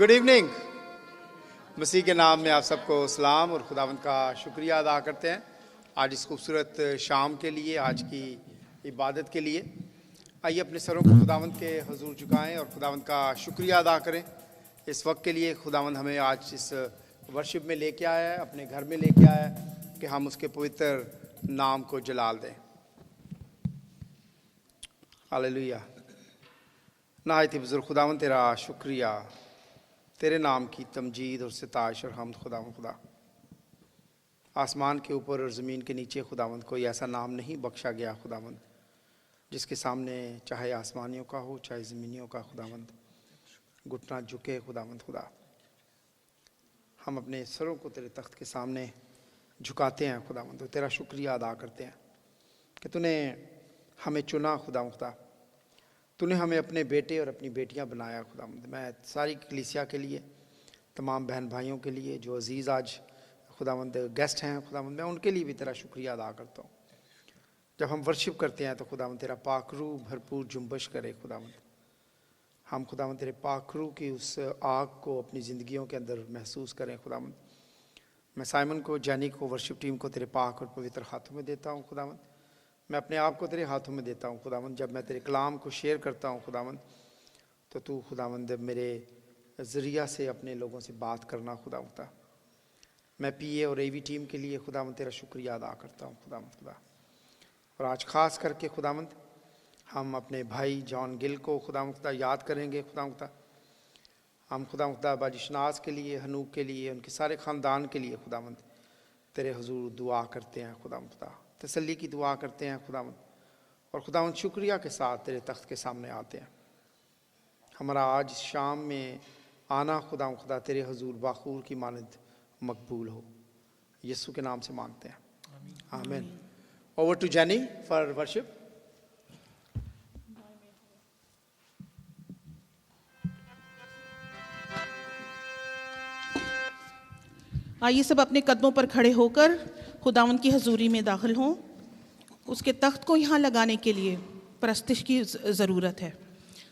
Good evening. मसीह के नाम में आप सबको सलाम और खुदावंद का शुक्रिया अदा करते हैं आज इस खूबसूरत शाम के लिए, आज की इबादत के लिए। आइए अपने सरों को खुदावंद के हुजूर झुकाएं और खुदावंद का शुक्रिया अदा करें इस वक्त के लिए। खुदावंद हमें आज इस वर्शिप में लेके आया है, अपने घर में लेके आया है कि हम उसके पवित्र नाम को जलाल दें। हालेलुया। नहायत बुजुर्ग खुदावंद तेरा शुक्रिया, तेरे नाम की तमजीद और सिताइश और हम्द खुदावंद। खुदा आसमान के ऊपर और ज़मीन के नीचे खुदावंद कोई ऐसा नाम नहीं बख्शा गया खुदावंद जिसके सामने चाहे आसमानियों का हो चाहे ज़मीनियों का खुदावंद घुटना झुके खुदावंद। खुदा हम अपने सरों को तेरे तख्त के सामने झुकाते हैं खुदावंद और तेरा शुक्रिया अदा करते हैं कि तूने हमें चुना खुदावंद। खुदा तूने हमें अपने बेटे और अपनी बेटियां बनाया खुदावंद। मैं सारी कलीसिया के लिए, तमाम बहन भाइयों के लिए जो अजीज़ आज खुदावंद गेस्ट हैं खुदावंद, मैं उनके लिए भी तेरा शुक्रिया अदा करता हूँ। जब हम वर्शिप करते हैं तो खुदावंद तेरा पाकरू भरपूर जुम्बश करे खुदावंद। हम खुदावंद तेरे पाकरू की उस आग को अपनी ज़िंदगियों के अंदर महसूस करें खुदावंद। मैं साइमन को, जैनी को, वर्शिप टीम को तेरे पाक और पवित्र हाथों में देता हूँ खुदावंद। मैं अपने आप को तेरे हाथों में देता हूँ खुदावंद। जब मैं तेरे कलाम को शेयर करता हूँ खुदावंद तो तू खुदावंद मेरे ज़रिया से अपने लोगों से बात करना खुदावंद। मैं पीए और एवी टीम के लिए खुदावंद तेरा शुक्रिया अदा करता हूँ खुदावंद। खुदा और आज ख़ास करके खुदावंद हम अपने भाई जॉन गिल को खुदावंद याद करेंगे खुदावंद। हम खुदावंद बाजी शनाज के लिए, हनूक के लिए, उनके सारे ख़ानदान के लिए खुदावंद तेरे हुजूर दुआ करते हैं खुदावंद। तसल्ली की दुआ करते हैं खुदावंद और खुदावंद शुक्रिया के साथ तेरे तख्त के सामने आते हैं। हमारा आज शाम में आना खुदावंद खुदा तेरे हुजूर बाखूर की मानद मकबूल हो, यीशु के नाम से मांगते हैं, आमीन। Over to Jenny for worship. आइए सब अपने कदमों पर खड़े होकर खुदावंद की हजूरी में दाखिल हों। उसके तख्त को यहाँ लगाने के लिए परस्तिश की ज़रूरत है,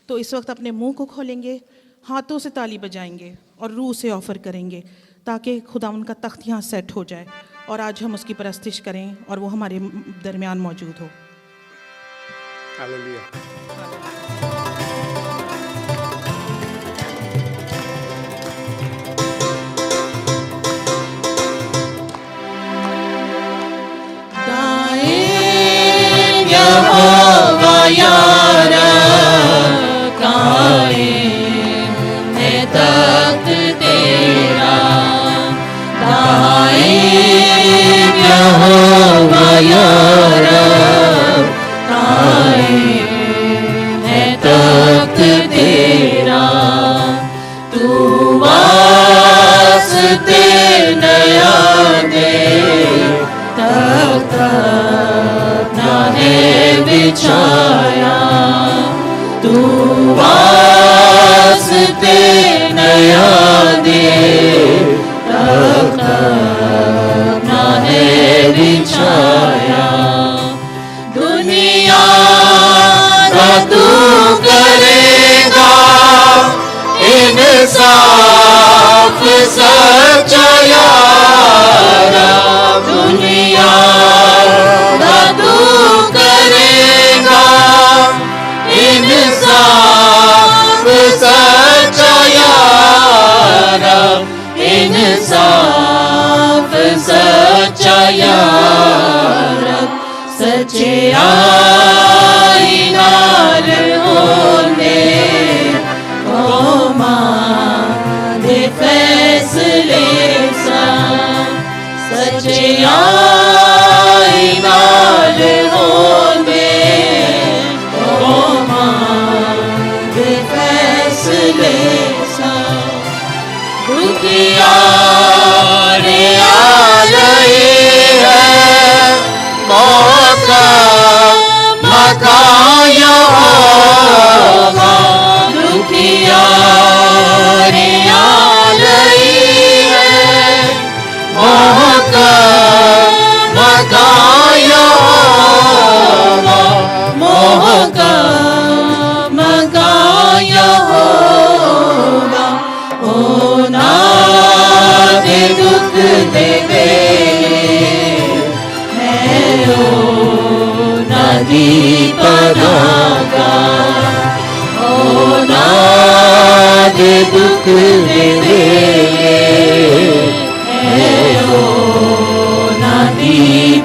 तो इस वक्त अपने मुंह को खोलेंगे, हाथों से ताली बजाएंगे और रूह से ऑफ़र करेंगे ताकि खुदावंद का तख्त यहाँ सेट हो जाए और आज हम उसकी परस्तिश करें और वो हमारे दरमियान मौजूद हो। हालेलुया। यहोवा यारा कायम है तख्त तेरा, कायम यहोवा यारा कायम है तख्त तेरा। तू वास्ते नया दे तख्त बिछाया, तू वास्ते नया दे तख्त नाने बिछाया। दुनिया का तू करेगा इंसाफ सच्चा यारा, दुनिया का तू करेगा इंसाफ सच्चा यारा, इंसाफ सच्चा यारा। सच्चे आई नाल होने कौमां दे फैसले सा, सच्चे आई नाल होने कौमां दे फैसले सा। दुखिया रे आ रही है मौका मकान यहोवा, दुखिया रे आ रही है मौका मकान यहोवा, मौका मकान यहोवा। ओ परागा नाद दुख देवे ओ नादी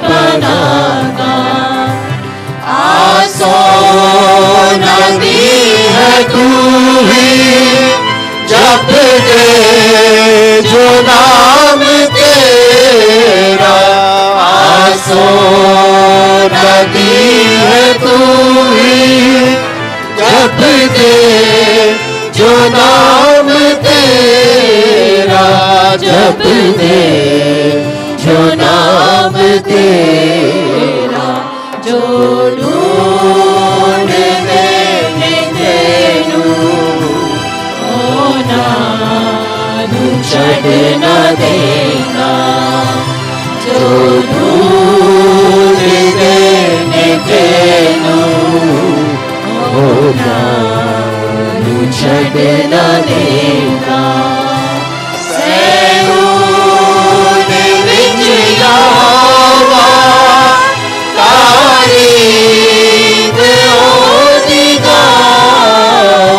परागा आसो नदी है तू ही जप दे जो नाम तेरा आसो नदी है तू ही जप दे जो नाम तेरा जप दे जो नाम तेरा जो ढूंढ तेनू ओ नानू छड़ न देगा जो ढूंढ तेनू ओ नानू छड़ न देगा सैहून विच यावा तारीफ ओदी गाओ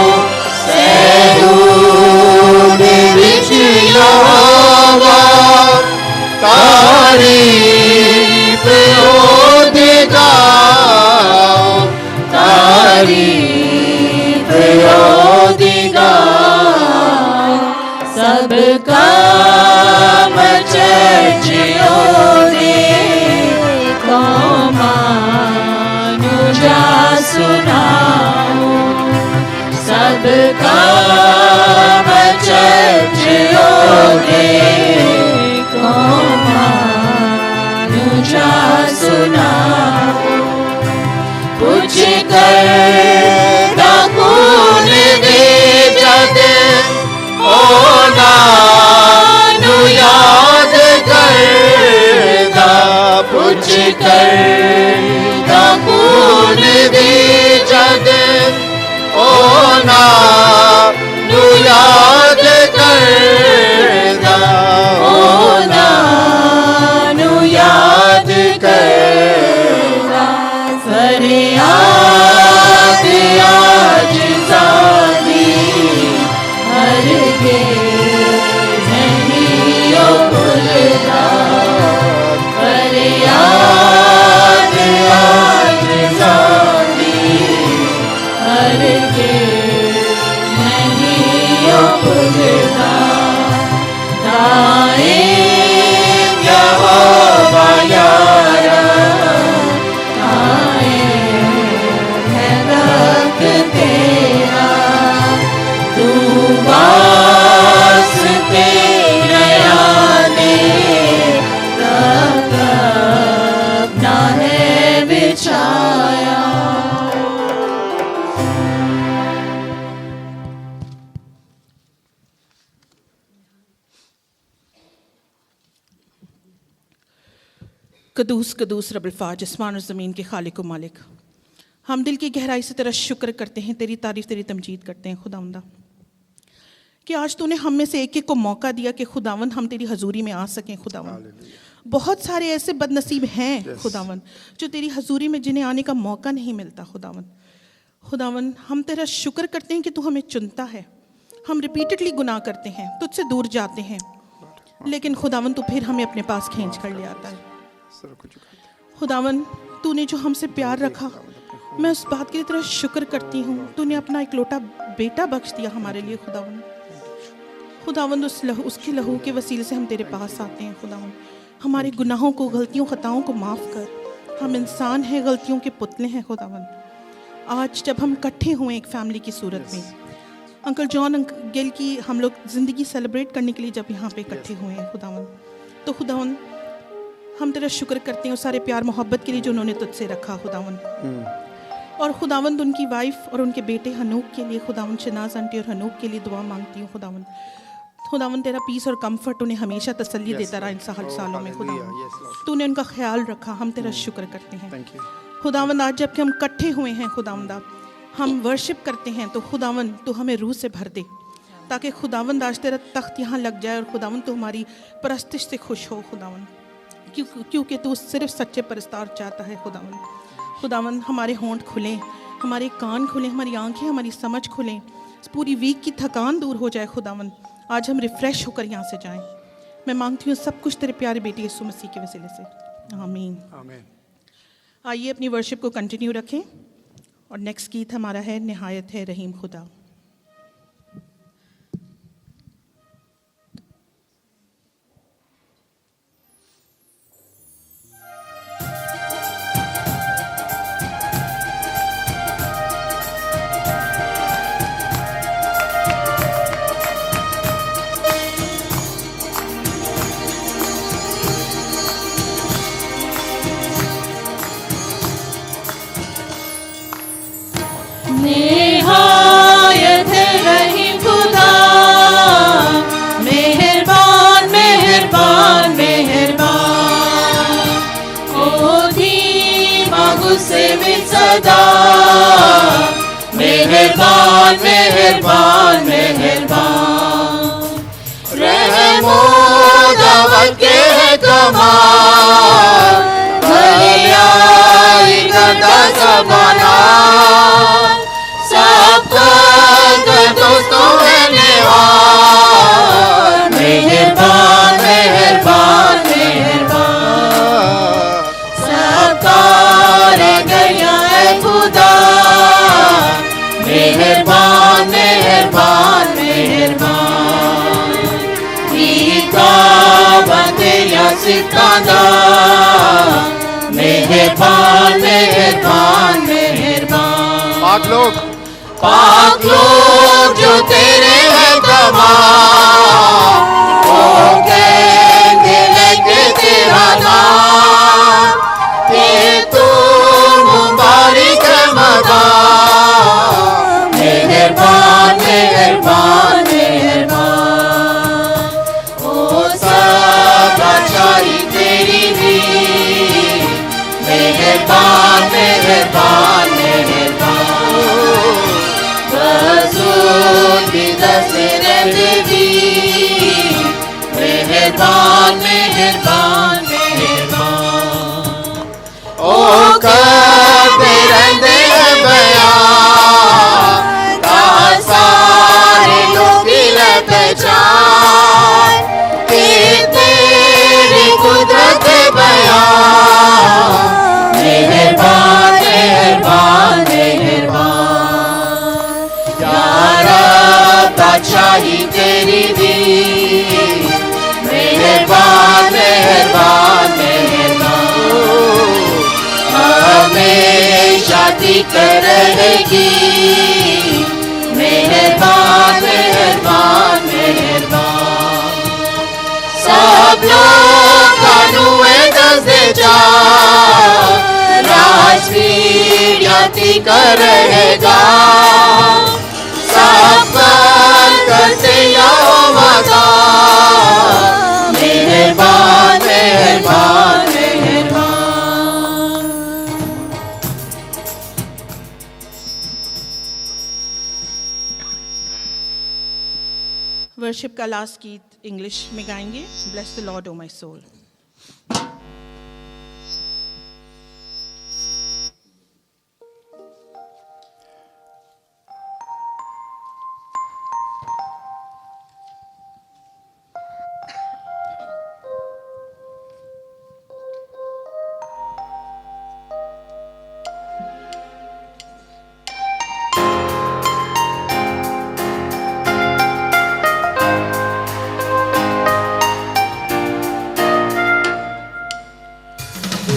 सैहून विच यावा तारीफ ओदी गाओ तारीफ ओदी गाओ सब काम चर्चियो रे कौमानु जा सुनाओ सब काम चर्चियो रे कौमानु जा सुनाओ कुछ कर कून दे जद ओ नानू याद करदा पुछ कर कून दे जद ओ नानू याद करदा ओ नानू याद करदा फरियाद आज सादी हरगे नहीं ओ भूलदा फरियाद आज सादी हरगे नहीं ओ भूलदा दाएं यहोवा यारा तेरा तू वास तेरा ने अपना है बिछाया कदूस कदूस रब्बुल फाज आसमान और ज़मीन के खालिक व मालिक, हम दिल की गहराई से तेरा शुक्र करते हैं, तेरी तारीफ़ तेरी तमजीद करते हैं खुदावंदा कि आज तूने हम में से एक एक को मौका दिया कि खुदावंद हम तेरी हजूरी में आ सकें। खुदावंद बहुत सारे ऐसे बदनसीब हैं खुदावंद जो तेरी हजूरी में जिन्हें आने का मौका नहीं मिलता। खुदावंद हम तेरा शुक्र करते हैं कि तू हमें चुनता है। हम रिपीटेडली गुनाह करते हैं, तुझसे दूर जाते हैं, लेकिन खुदावंद तू फिर हमें अपने पास खींच कर ले आता है। खुदावंद तूने जो हमसे प्यार रखा, मैं उस बात के लिए तेरा शुक्र करती हूँ। तूने अपना इकलौता बेटा बख्श दिया हमारे लिए। खुदावंद उसके लहू के वसीले से हम तेरे पास आते हैं। खुदावंद हमारे गुनाहों को, गलतियों, खताओं को माफ़ कर। हम इंसान हैं, गलतियों के पुतले हैं। खुदावंद आज जब हम इकट्ठे हुए एक फैमिली की सूरत में, अंकल जॉन गिल की हम लोग ज़िंदगी सेलिब्रेट करने के लिए जब यहाँ पे इकट्ठे हुए हैं खुदावंद, तो खुदावंद हम तेरा शुक्र करते हैं उस सारे प्यार मोहब्बत के लिए जो उन्होंने तुझसे रखा खुदावंद। और खुदावंद उनकी वाइफ और उनके बेटे हनूक के लिए, खुदावंद शनाज आंटी और हनूक के लिए दुआ मांगती हूँ। खुदावंद तेरा पीस और कंफर्ट उन्हें हमेशा तसल्ली देता रहा इन सालों में। खुदावंद तूने उनका ख्याल रखा, हम तेरा शुक्र करते हैं। खुदावंद आज जबकि हम इकट्ठे हुए हैं खुदावंद, हम वर्शिप करते हैं, तो खुदावंद तू हमें रूह से भर दे, ताकि खुदावंद आज तेरा तख्त यहाँ लग जाए और खुदावंद तू हमारी परस्तिश से खुश हो खुदावंद, क्योंकि तू सिर्फ सच्चे परस्तार चाहता है खुदावंद। खुदावन हमारे होंठ खुलें, हमारे कान खुलें, हमारी आंखें, हमारी समझ खुलें, इस पूरी वीक की थकान दूर हो जाए खुदावन। आज हम रिफ़्रेश होकर यहाँ से जाएं। मैं मांगती हूँ सब कुछ तेरे प्यारे बेटे यीशु मसीह के वसीले से, आमीन। आमीन। आइए अपनी वर्शिप को कंटिन्यू रखें और नेक्स्ट गीत हमारा है निहायत है रहीम खुदा। निहायत है रहीम खुदा, मेहरबान मेहरबान मेहरबान, ओ धीमा गुस्से में सदा, मेहरबान मेहरबान मेहरबान, रहमो दावत के है कमाल, भलाई गदा ज़बाना, सबका दोस्तों है निहार, मेहरबान मेहरबान मेहरबान, सबका रह गया है खुदा, मेहरबान मेहरबान मेहरबान, ईका बंदिया सितादा, मेहरबान मेहरबान मेहरबान, पाक लोग जो तेरे हैं तमाम, वो कहते लगे तेरा नाम, कि तू मुबारक है मदान, मेहरबान मेहरबान मेहरबान, ओ सब अच्छाई तेरी भी, मेहरबान मेहरबान मेहरबान, मेहरबान मेहरबान मेहरबान, ओ करते रहते हैं बयान, सारे लोग दिले पहचान, कि तेरी कुदरत बयान, मेहरबान मेहरबान मेहरबान, यारा बादशाही तेरी दी, मेहरबान मेहरबान मेहरबान, हमेशा टिकर रहेगी, मेहरबान मेहरबान मेहरबान, सब लोग कानूए दस जा, राजवीर याति कर रहेगा, सब करते यहोवा, मेहरबान मेहरबान मेहरबान। वर्शिप का लास्ट गीत इंग्लिश में गाएंगे, bless the Lord O my soul.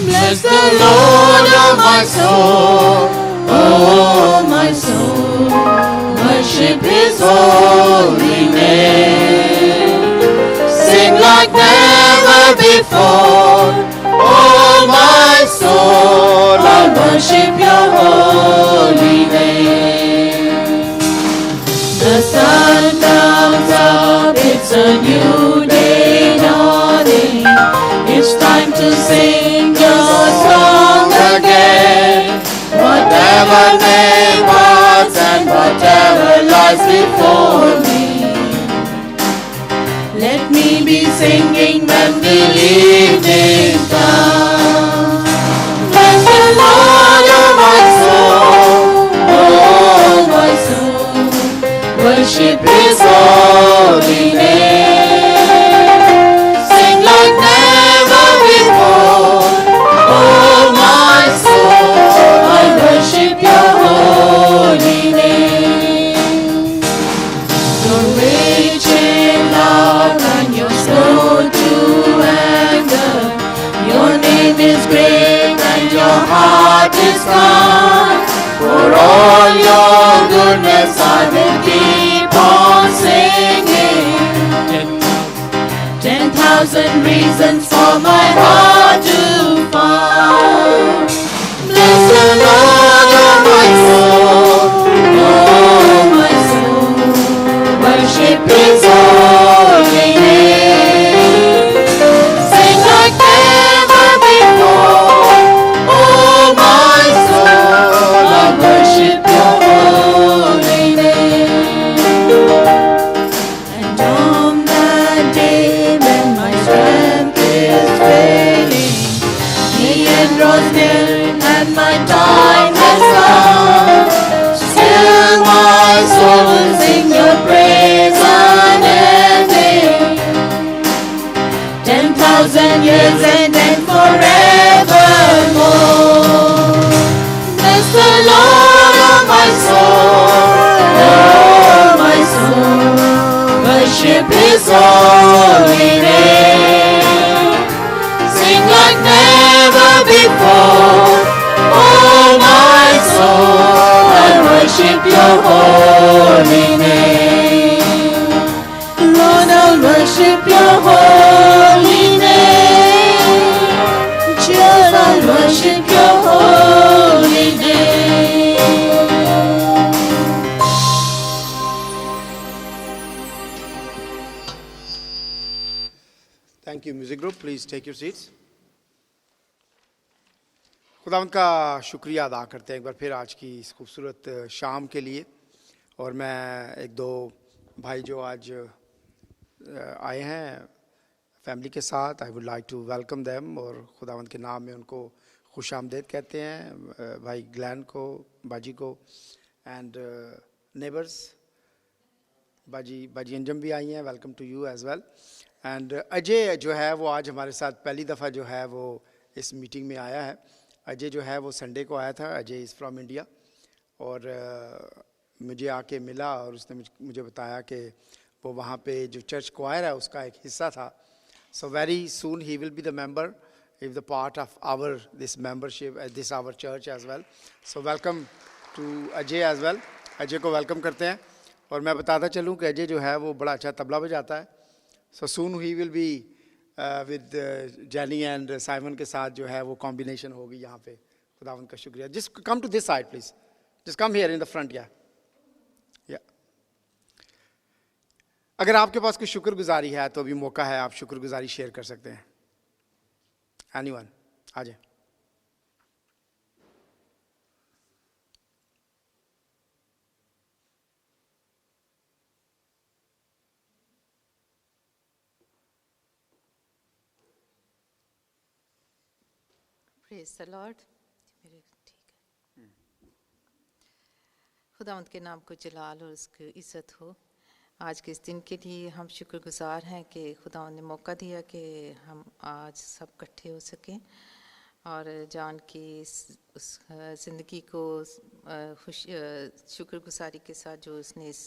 Bless the Lord, oh my soul, oh my soul, worship His holy name. Sing like never before, oh my soul, I worship Your holy name. The sun comes up, it's a new day dawning. It's time to sing your song again. Whatever may pass and whatever lies before me, let me be singing when the evening comes. Bless the Lord, name is great and your heart is kind. For all your goodness I will keep on singing. 10,000 reasons for my heart to find. Bless the Lord, oh my soul, oh my soul, worship His holy name. Sing like never before, oh my soul, I worship Your holy name. And on that day when my strength is failing, the end draws near and my time has come. Still my soul will sing Your praise unending. 10,000 years and then forevermore. Bless the Lord, oh my soul, oh my soul, worship His holy name. Sing like never before, oh my soul, I worship Your holy name. Lord, I'll worship Your holy name. Just I'll worship Your holy name. Thank you music group, please take your seats. खुदावंद का शुक्रिया अदा करते हैं एक बार फिर आज की इस खूबसूरत शाम के लिए। और मैं एक दो भाई जो आज आए हैं फैमिली के साथ, I would like to welcome them और खुदावंद के नाम में उनको खुश आमदेद कहते हैं। भाई ग्लैन को, बाजी को एंड नेबर्स, बाजी अंजम भी आई हैं, welcome to you as well. And Ajay जो है वो आज हमारे साथ पहली दफ़ा जो है वो इस मीटिंग में आया है। अजय जो है वो संडे को आया था। अजय इज़ फ्रॉम इंडिया और मुझे आके मिला और उसने मुझे बताया कि वो वहाँ पे जो चर्च क्वायर है उसका एक हिस्सा था। So very soon he will be the member, if the part of our this membership this our church as well. So welcome to Ajay as well. Ajay को वेलकम करते हैं। और मैं बताता चलूँ कि अजय जो है वो बड़ा अच्छा तबला बजाता है। So soon he will be with Jenny and Simon के साथ जो है वो कॉम्बिनेशन होगी यहाँ पे। खुदावंद का शुक्रिया। Just come to this side please, just come here in the front. या अगर आपके पास कोई शुक्रगुजारी है तो अभी मौका है, आप शुक्रगुजारी शेयर कर सकते हैं। एनीवन, आ जाए। Praise the Lord. मेरे ठीक है। खुदावंद के नाम को जलाल और उसकी इज़्ज़त हो। आज के इस दिन के लिए हम शुक्रगुजार हैं कि खुदावंद ने मौका दिया कि हम आज सब इकट्ठे हो सकें और जान की उस ज़िंदगी को शुक्रगुजारी के साथ जो उसने इस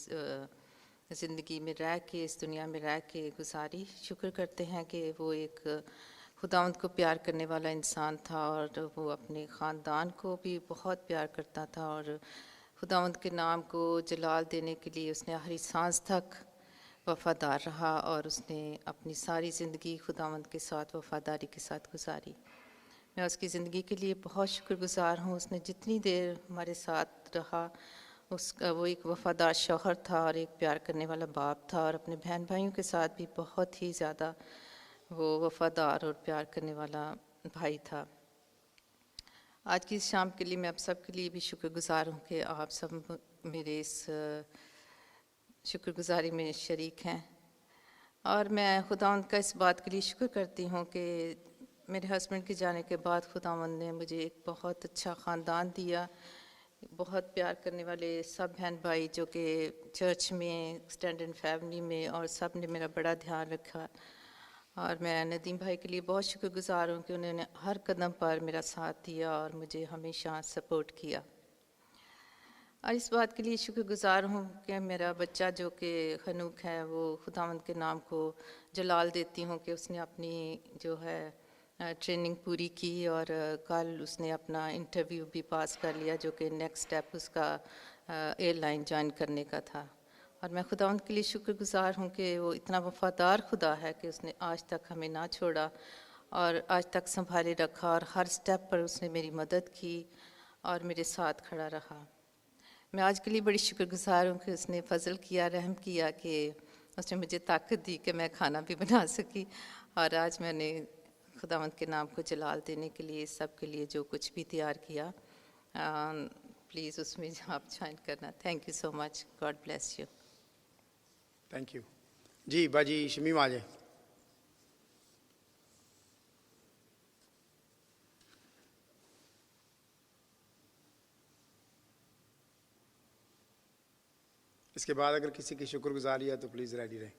ज़िंदगी में रह के, इस दुनिया में रह के गुजारी। शुक्र करते हैं कि वो एक खुदावंद को प्यार करने वाला इंसान था और वो अपने ख़ानदान को भी बहुत प्यार करता था और खुदावंद के नाम को जलाल देने के लिए उसने आखिरी सांस तक वफ़ादार रहा और उसने अपनी सारी ज़िंदगी खुदावंद के साथ वफ़ादारी के साथ गुजारी। मैं उसकी ज़िंदगी के लिए बहुत शुक्रगुजार हूँ। उसने जितनी देर हमारे साथ रहा, उसका वो एक वफ़ादार शौहर था और एक प्यार करने वाला बाप था और अपने बहन भाइयों के साथ भी बहुत ही ज़्यादा वो वफ़ादार और प्यार करने वाला भाई था। आज की इस शाम के लिए मैं आप सब के लिए भी शुक्रगुजार हूँ कि आप सब मेरे इस शुक्रगुजारी में शरीक हैं। और मैं खुदावंद का इस बात के लिए शुक्र करती हूँ कि मेरे हस्बैंड के जाने के बाद खुदावंद ने मुझे एक बहुत अच्छा ख़ानदान दिया, बहुत प्यार करने वाले सब बहन भाई जो कि चर्च में, एक्सटेंडेड फैमिली में, और सब ने मेरा बड़ा ध्यान रखा। और मैं नदीम भाई के लिए बहुत शुक्रगुजार हूँ कि उन्होंने हर कदम पर मेरा साथ दिया और मुझे हमेशा सपोर्ट किया। और इस बात के लिए शुक्रगुजार हूँ कि मेरा बच्चा जो कि खनूक है वो खुदावंद के नाम को जलाल देती हूँ कि उसने अपनी जो है ट्रेनिंग पूरी की और कल उसने अपना इंटरव्यू भी पास कर लिया, जो कि नेक्स्ट स्टेप उसका एयरलाइन ज्वाइन करने का था। और मैं खुदावंद के लिए शुक्रगुजार हूँ कि वो इतना वफादार खुदा है कि उसने आज तक हमें ना छोड़ा और आज तक संभाले रखा, और हर स्टेप पर उसने मेरी मदद की और मेरे साथ खड़ा रहा। मैं आज के लिए बड़ी शुक्रगुजार हूँ कि उसने फजल किया, रहम किया कि उसने मुझे ताकत दी कि मैं खाना भी बना सकी, और आज मैंने खुदावंद के नाम को जलाल देने के लिए सब के लिए जो कुछ भी तैयार किया, प्लीज़ उसमें आप ज्वाइन करना। Thank you so much. God bless you. Thank you जी। बाजी शमीम आ जाए। इसके बाद अगर किसी की शुक्रगुजारी है तो प्लीज़ रेडी रहें।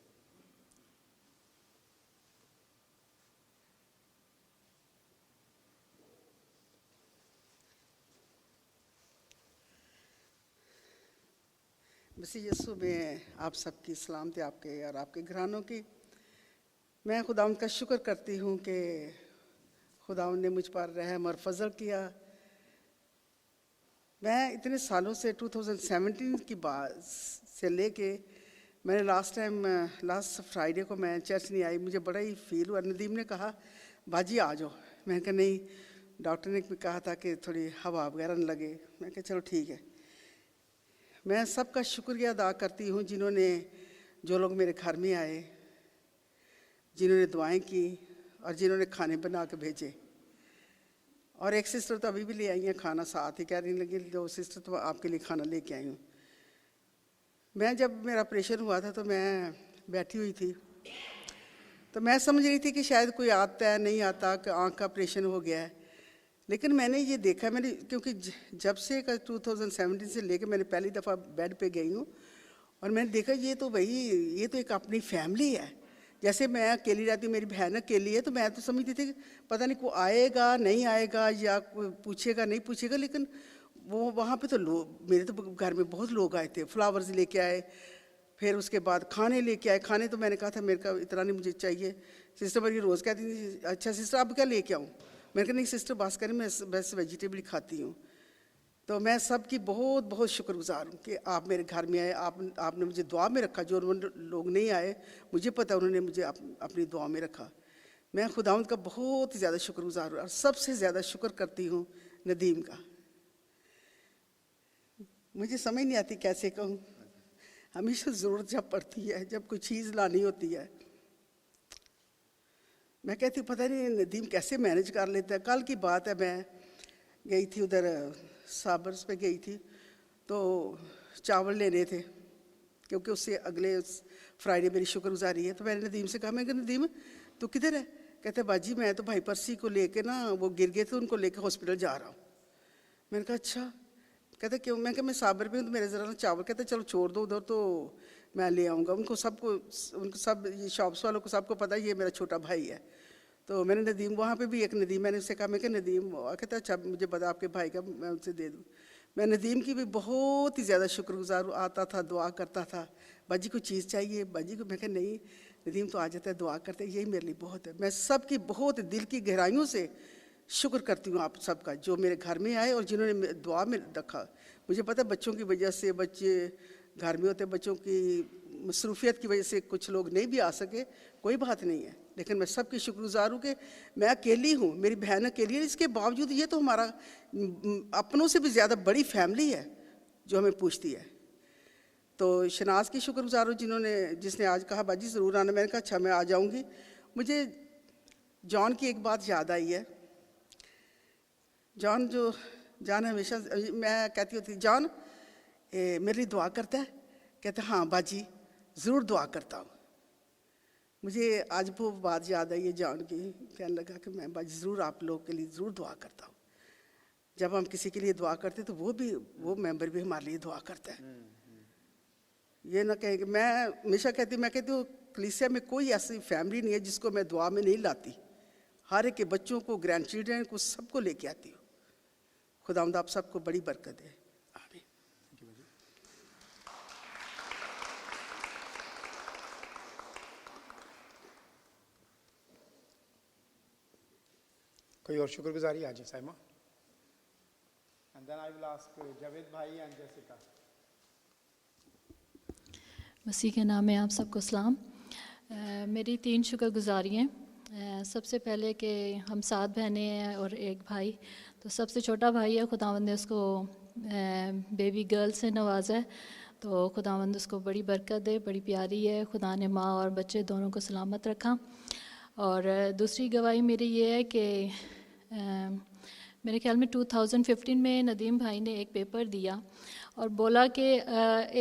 मसीह यीशु में आप सबकी सलामती, आपके और आपके घरानों की। मैं खुदावंद का शुक्र करती हूँ कि खुदावंद ने मुझ पर रहम और फजल किया। मैं इतने सालों से 2017 की बात से लेके मैंने लास्ट फ्राइडे को मैं चर्च नहीं आई, मुझे बड़ा ही फील हुआ। नदीम ने कहा बाजी आ जाओ, मैंने कहा नहीं, डॉक्टर ने भी कहा था कि थोड़ी हवा वगैरह न लगे। मैं कहा चलो ठीक है। मैं सबका शुक्रिया अदा करती हूँ जो लोग मेरे घर में आए, जिन्होंने दुआएं की और जिन्होंने खाने बना के भेजे। और एक सिस्टर तो अभी भी ले आई हैं खाना, साथ ही कह रही लगी दो सिस्टर तो आपके लिए खाना लेके आई हूँ। मैं जब मेरा ऑपरेशन हुआ था तो मैं बैठी हुई थी, तो मैं समझ रही थी कि शायद कोई आता है, नहीं आता, कि आँख का ऑपरेशन हो गया है। लेकिन मैंने ये देखा, क्योंकि जब से 2017 से लेकर मैंने पहली दफ़ा बेड पे गई हूँ और मैंने देखा ये तो एक अपनी फैमिली है। जैसे मैं अकेली रहती हूँ, मेरी बहन अकेली है, तो मैं तो समझती थी कि पता नहीं कोई आएगा नहीं आएगा या कोई पूछेगा नहीं पूछेगा। लेकिन वो वहाँ पे तो मेरे तो घर में बहुत लोग आए थे, फ्लावर्स लेके आए, फिर उसके बाद खाने लेके आए। खाने तो मैंने कहा था मेरे का इतना नहीं मुझे चाहिए। सिस्टर मेरी रोज़ कहती थी अच्छा सिस्टर अब क्या लेके आऊँ। मैंने कहा नहीं सिस्टर बस करें, मैं बस वेजिटेबल खाती हूँ। तो मैं सबकी बहुत बहुत शुक्रगुजार हूँ कि आप मेरे घर में आए, आपने मुझे दुआ में रखा। जो लोग नहीं आए मुझे पता उन्होंने मुझे अपनी दुआ में रखा। मैं खुदावंद का बहुत ही ज़्यादा शुक्रगुजार हूँ और सबसे ज़्यादा शुक्र करती हूँ नदीम का। मुझे समझ नहीं आती कैसे कहूँ, हमेशा ज़रूरत जब पड़ती है, जब कोई चीज़ लानी होती है, मैं कहती हूँ पता नहीं नदीम कैसे मैनेज कर लेता है। कल की बात है, मैं गई थी उधर साबर्स पे गई थी, तो चावल लेने थे क्योंकि उससे अगले फ्राइडे मेरी शुक्रगुजारी है। तो मैंने नदीम से कहा, मैं कहा नदीम तू किधर है? कहते बाजी मैं तो भाई परसी को लेके ना, वो गिर गए थे, उनको लेके हॉस्पिटल जा रहा हूँ। मैंने कहा अच्छा। कहते क्यों? मैं कहा मैं साबर पे हूँ तो मेरे ज़रा ना चावल। कहते चलो छोड़ दो उधर, तो मैं ले आऊँगा। उनको सब ये शॉप्स वालों को सबको पता है ये मेरा छोटा भाई है। तो मैंने नदीम, वहाँ पे भी एक नदीम, मैंने उससे कहा मैं कि नदीम, कहता अच्छा मुझे बता आपके भाई का, मैं उनसे दे दूँ। मैं नदीम की भी बहुत ही ज़्यादा शुक्रगुजार हूँ। आता था दुआ करता था, बाजी को चीज़ चाहिए बाजी को। मैं कहा नहीं नदीम तो आ जाता है, दुआ करते, यही मेरे लिए बहुत है। मैं सबकी बहुत दिल की गहराइयों से शुक्र करती हूँ आप सबका, जो मेरे घर में आए और जिन्होंने दुआ में रखा। मुझे पता है बच्चों की वजह से, बच्चे घर में होते, बच्चों की मसरूफियत की वजह से कुछ लोग नहीं भी आ सके, कोई बात नहीं है। लेकिन मैं सबकी शुक्रगुजार हूँ कि मैं अकेली हूँ, मेरी बहन अकेली है, इसके बावजूद ये तो हमारा अपनों से भी ज़्यादा बड़ी फैमिली है जो हमें पूछती है। तो शनाज की शुक्रगुजार हूँ जिसने आज कहा बाजी ज़रूर आना। मैंने कहा अच्छा मैं आ जाऊँगी। मुझे जॉन की एक बात याद आई है। जॉन हमेशा, मैं कहती होती जॉन मेरे लिए दुआ करता है? कहता हाँ बाजी ज़रूर दुआ करता हूँ। मुझे आज वो बात याद आई है जॉन की, कहने लगा कि मैं बाजी ज़रूर आप लोगों के लिए ज़रूर दुआ करता हूँ। जब हम किसी के लिए दुआ करते तो वो मेंबर भी हमारे लिए दुआ करता है। ये ना कहे कि मैं हमेशा कहती हूँ कलीसिया में कोई ऐसी फैमिली नहीं है जिसको मैं दुआ में नहीं लाती। हर एक के बच्चों को, ग्रैंड चिल्ड्रन को, सबको लेके आती हूँ। खुदावंद आप सबको बड़ी बरकत है। आमीन। कोई और शुक्रगुजारी आज Saima? And then I will ask Javed भाई एंड जेसिका। मसीह के नाम में आप सबको सलाम। मेरी 3 शुक्रगुजारी हैं। सबसे पहले कि हम 7 बहनें हैं और एक भाई। तो सबसे छोटा भाई है, खुदावंद ने उसको बेबी गर्ल से नवाजा है, तो खुदावंद उसको बड़ी बरकत दे, बड़ी प्यारी है। खुदा ने माँ और बच्चे दोनों को सलामत रखा। और दूसरी गवाही मेरी ये है कि मेरे ख्याल में 2015 में नदीम भाई ने एक पेपर दिया और बोला कि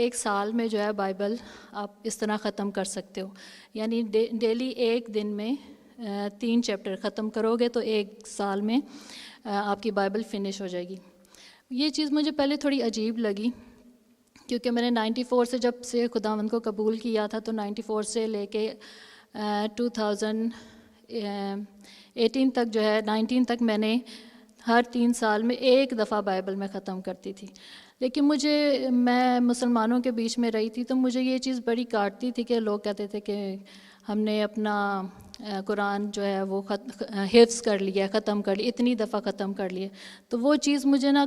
एक साल में जो है बाइबल आप इस तरह ख़त्म कर सकते हो, यानी डेली एक दिन में 3 चैप्टर ख़त्म करोगे तो एक साल में आपकी बाइबल फिनिश हो जाएगी। ये चीज़ मुझे पहले थोड़ी अजीब लगी, क्योंकि मैंने 94 से जब से खुदावंद को कबूल किया था, तो 94 से लेके 2018 तक जो है 19 तक मैंने हर 3 साल में एक दफ़ा बाइबल में ख़त्म करती थी। लेकिन मैं मुसलमानों के बीच में रही थी, तो मुझे ये चीज़ बड़ी काटती थी कि लोग कहते थे कि हमने अपना कुरान जो है वो हिफ्ज़ कर लिया, ख़त्म कर लिया, इतनी दफ़ा ख़त्म कर लिए। तो वो चीज़ मुझे ना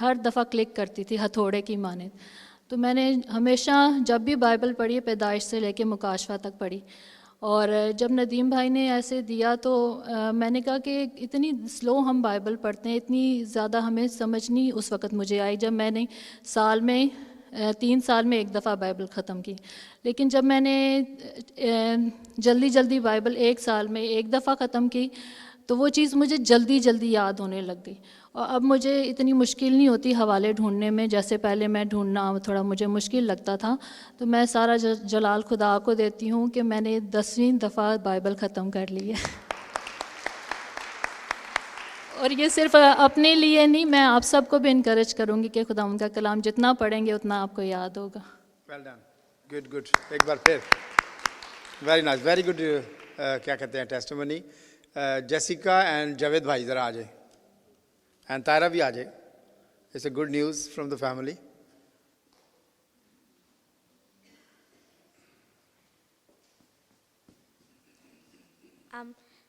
हर दफ़ा क्लिक करती थी हथौड़े की माने। तो मैंने हमेशा जब भी बाइबल पढ़ी, पैदाइश से लेके मुकाशवा तक पढ़ी। और जब नदीम भाई ने ऐसे दिया तो मैंने कहा कि इतनी स्लो हम बाइबल पढ़ते हैं, इतनी ज़्यादा हमें समझ नहीं उस वक़्त मुझे आई जब मैंने 3 साल में एक दफ़ा बाइबल ख़त्म की। लेकिन जब मैंने जल्दी बाइबल एक साल में एक दफ़ा ख़त्म की, तो वो चीज़ मुझे जल्दी याद होने लग गई। और अब मुझे इतनी मुश्किल नहीं होती हवाले ढूंढने में, जैसे पहले मैं ढूंढना थोड़ा मुझे मुश्किल लगता था। तो मैं सारा जलाल खुदा को देती हूँ कि मैंने 10वीं दफ़ा बाइबल ख़त्म कर ली है। और ये सिर्फ अपने लिए नहीं, मैं आप सबको भी इनकरेज करूँगी कि खुदा उनका कलाम जितना पढ़ेंगे उतना आपको याद होगा। Well done, good. एक बार फिर वेरी नाइस, वेरी गुड। क्या कहते हैं टेस्टिमनी। जेसिका एंड जावेद भाई ज़रा आ जाए, एंड तायरा भी आ जाए। It's a good news from the family.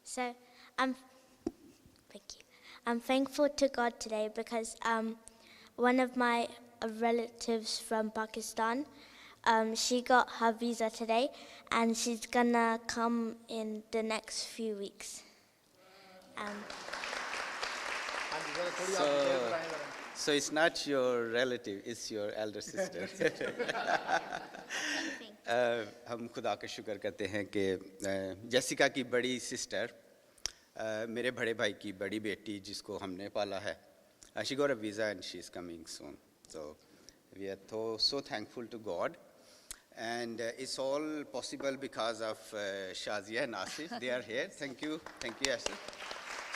So thank you. I'm thankful to God today because one of my relatives from Pakistan, she got her visa today, and she's gonna come in the next few weeks. So it's not your relative, it's your elder sister. हम खुदा का शुक्र करते हैं कि Jessica की बड़ी sister, मेरे बड़े भाई की बड़ी बेटी जिसको हमने पाला है, she got a visa and she's coming soon. So we are so thankful to God. And it's all possible because of Shazia and Asif. They are here. Thank you, Asif.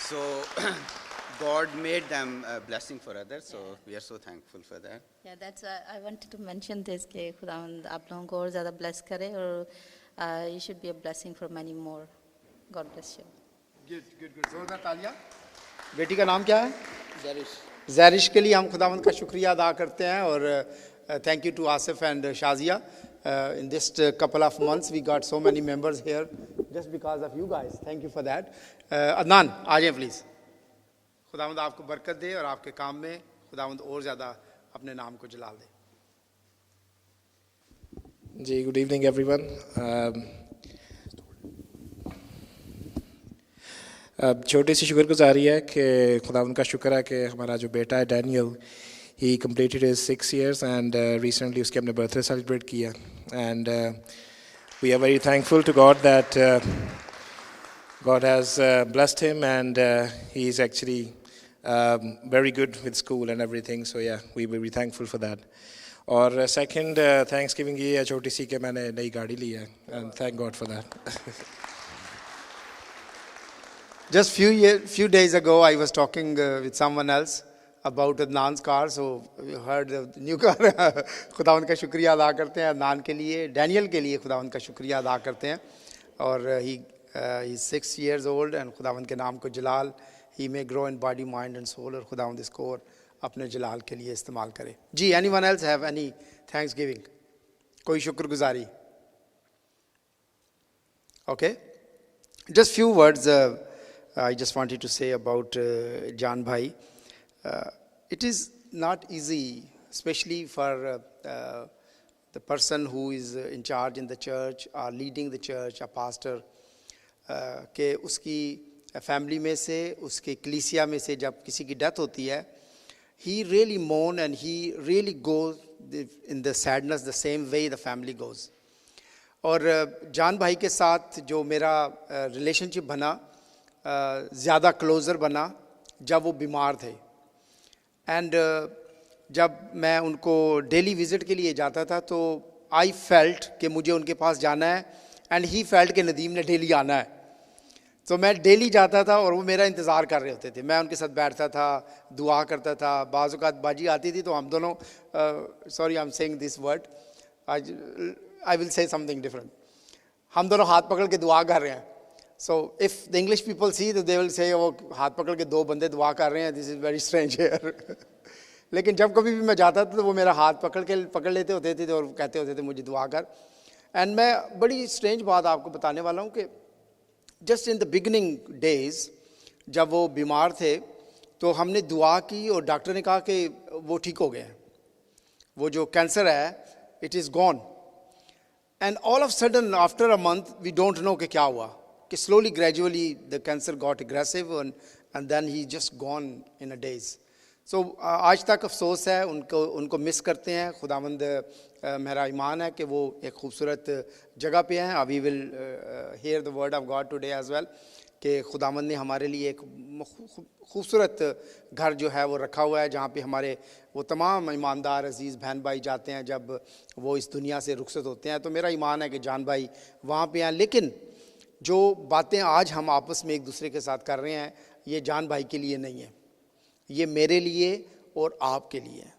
So God made them a blessing for others, so we are so thankful for that. Yeah, that's I wanted to mention this कि खुदावंद आप लोगों को और ज़्यादा bless करे, और you should be a blessing for many more. God bless you. Good. जोरदार तालियां। बेटी का नाम क्या है? ज़ैरिश के लिए हम खुदावंद का शुक्रिया अदा करते हैं, और thank you to Asif and Shazia. In this couple of months we got so many members here just because of you guys. Thank you for that. Adnan आ जाएं प्लीज़। खुदावंद आपको बरकत दे और आपके काम में खुदावंद और ज़्यादा अपने नाम को जलाल दे। जी, गुड इवनिंग एवरीवन। छोटी सी शुक्रगुजारी है कि खुदावंद का शुक्र है कि हमारा जो बेटा है Daniel, he completed his 6 years and recently उसके अपने birthday celebrate किया, and we are very thankful to God that God has blessed him, and he is actually very good with school and everything, so yeah, we will be thankful for that. और second Thanksgiving ये है छोटी सी कि मैंने नई गाड़ी ली है, and thank God for that. Just few days ago I was talking with someone else about Adnan's car, so we heard the new car. खुदावंद का शुक्रिया अदा करते हैं अदनान के लिए, डैनियल के लिए खुदावंद का शुक्रिया अदा करते हैं, और he is 6 years old, and खुदावंद के नाम को जलाल, he may grow in body, mind and soul, और खुदावंद इसको और अपने जलाल के लिए इस्तेमाल करे। जी, anyone else have any thanksgiving? कोई शुक्रगुजारी? Okay, just few words. I just wanted to say about Jan Bhai. It is not easy, especially for the person who is in charge in the church or leading the church, a pastor, कि उसकी family में से, उसके कलीसिया में से जब किसी की डेथ होती है, he really mourn and he really goes in the sadness the same way the family goes. और जान भाई के साथ जो मेरा रिलेशनशिप बना, ज़्यादा क्लोज़र बना जब वो बीमार थे. एंड जब मैं उनको डेली विज़िट के लिए जाता था तो आई फेल्ट कि मुझे उनके पास जाना है, एंड ही फेल्ट कि नदीम ने डेली आना है. तो मैं डेली जाता था और वो मेरा इंतज़ार कर रहे होते थे. मैं उनके साथ बैठता था, दुआ करता था. बाज़ औक़ात बाजी आती थी तो हम दोनों, sorry I am saying this word, I will से समथिंग डिफरेंट, हम दोनों हाथ पकड़ के दुआ कर रहे हैं. So if the English people see तो दे विल से वो हाथ पकड़ के दो बंदे दुआ कर रहे हैं, this is very strange here. लेकिन जब कभी भी मैं जाता था तो वो मेरा हाथ पकड़ लेते होते थे और कहते होते थे मुझे दुआ कर. एंड मैं बड़ी स्ट्रेंज बात आपको बताने वाला हूँ कि just in the beginning days जब वो बीमार थे तो हमने दुआ की और डॉक्टर ने कहा कि वो ठीक हो गए हैं, वो जो कैंसर है it is gone. And all of sudden after a month we don't know कि क्या हुआ, कि slowly gradually the cancer got aggressive and then he just gone in a days. So आज तक अफसोस है, उनको मिस करते हैं. खुदावंद मेरा ईमान है कि वो एक खूबसूरत जगह पे हैं. We will hear the word of God today as well, कि खुदावंद ने हमारे लिए एक खूबसूरत घर जो है वो रखा हुआ है, जहाँ पे हमारे वो तमाम ईमानदार अजीज़ बहन भाई जाते हैं जब वो इस दुनिया से रुखसत होते हैं. तो मेरा ईमान है कि जान भाई वहाँ पे हैं. लेकिन जो बातें आज हम आपस में एक दूसरे के साथ कर रहे हैं, ये जान भाई के लिए नहीं है, ये मेरे लिए और आपके लिए है.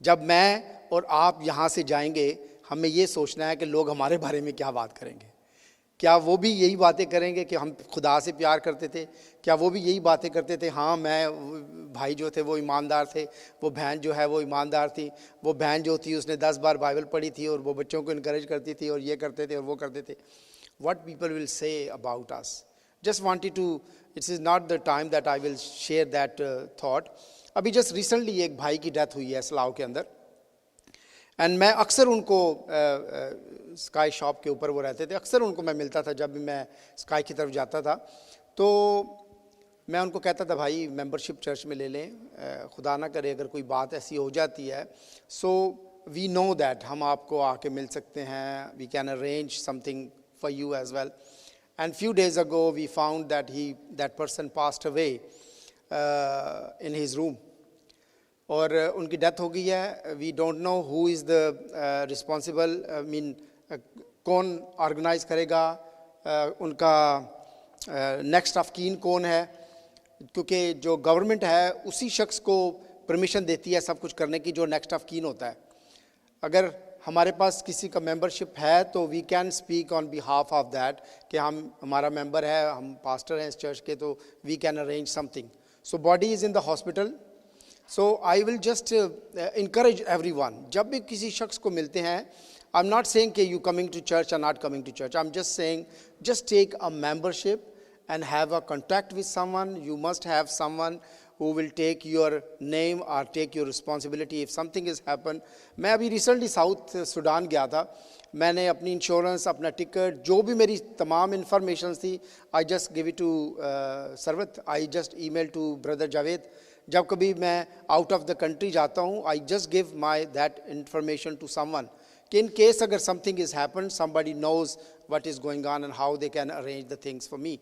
जब मैं और आप यहाँ से जाएंगे, हमें ये सोचना है कि लोग हमारे बारे में क्या बात करेंगे. क्या वो भी यही बातें करेंगे कि हम खुदा से प्यार करते थे? क्या वो भी यही बातें करते थे, हाँ मैं भाई जो थे वो ईमानदार थे, वो बहन जो है वो ईमानदार थी, वो बहन जो थी उसने 10 बार बाइबल पढ़ी थी और वो बच्चों को इनकरेज करती थी और ये करते थे और वो करते थे. What people will say about us. Just wanted to, it is not the time that I will share that thought. अभी just recently एक भाई की डेथ हुई है सलाव के अंदर, एंड मैं अक्सर उनको स्काई शॉप के ऊपर वो रहते थे, अक्सर उनको मैं मिलता था जब भी मैं स्काई की तरफ जाता था. तो मैं उनको कहता था भाई मेंबरशिप चर्च में ले लें, खुदा ना करे अगर कोई बात ऐसी हो जाती है, सो वी नो दैट हम आपको आके मिल सकते हैं, we can arrange something for you as well. And few days ago we found that that person passed away in his room. और उनकी डेथ हो गई है. We don't know who is the responsible, I mean कौन organise करेगा, उनका next of कीन कौन है, क्योंकि जो गवर्नमेंट है उसी शख्स को परमिशन देती है सब कुछ करने की जो नेक्स्ट ऑफ कीन होता है. अगर हमारे पास किसी का मेंबरशिप है तो we can speak on behalf of that, कि हमारा मेंबर है, हम पास्टर हैं इस चर्च के, तो we can arrange something. Somebody is in the hospital. So I will just encourage everyone, जब भी किसी शख्स को मिलते हैं, आई एम नॉट सेइंग कि यू कमिंग टू चर्च और not coming to church, I am just saying just take a membership and have a contact with someone. You must have someone who will take your name or take your responsibility if something has happened. मैं अभी recently south Sudan गया था, मैंने अपनी insurance, अपना ticket, जो भी मेरी तमाम इंफॉर्मेशन थी, I just give it to Sarwat, I just email to brother Javed. जब कभी मैं आउट ऑफ द कंट्री जाता हूँ, I just give that information to someone, कि in case अगर something has happened, somebody knows what is going on and how they can arrange the things for me.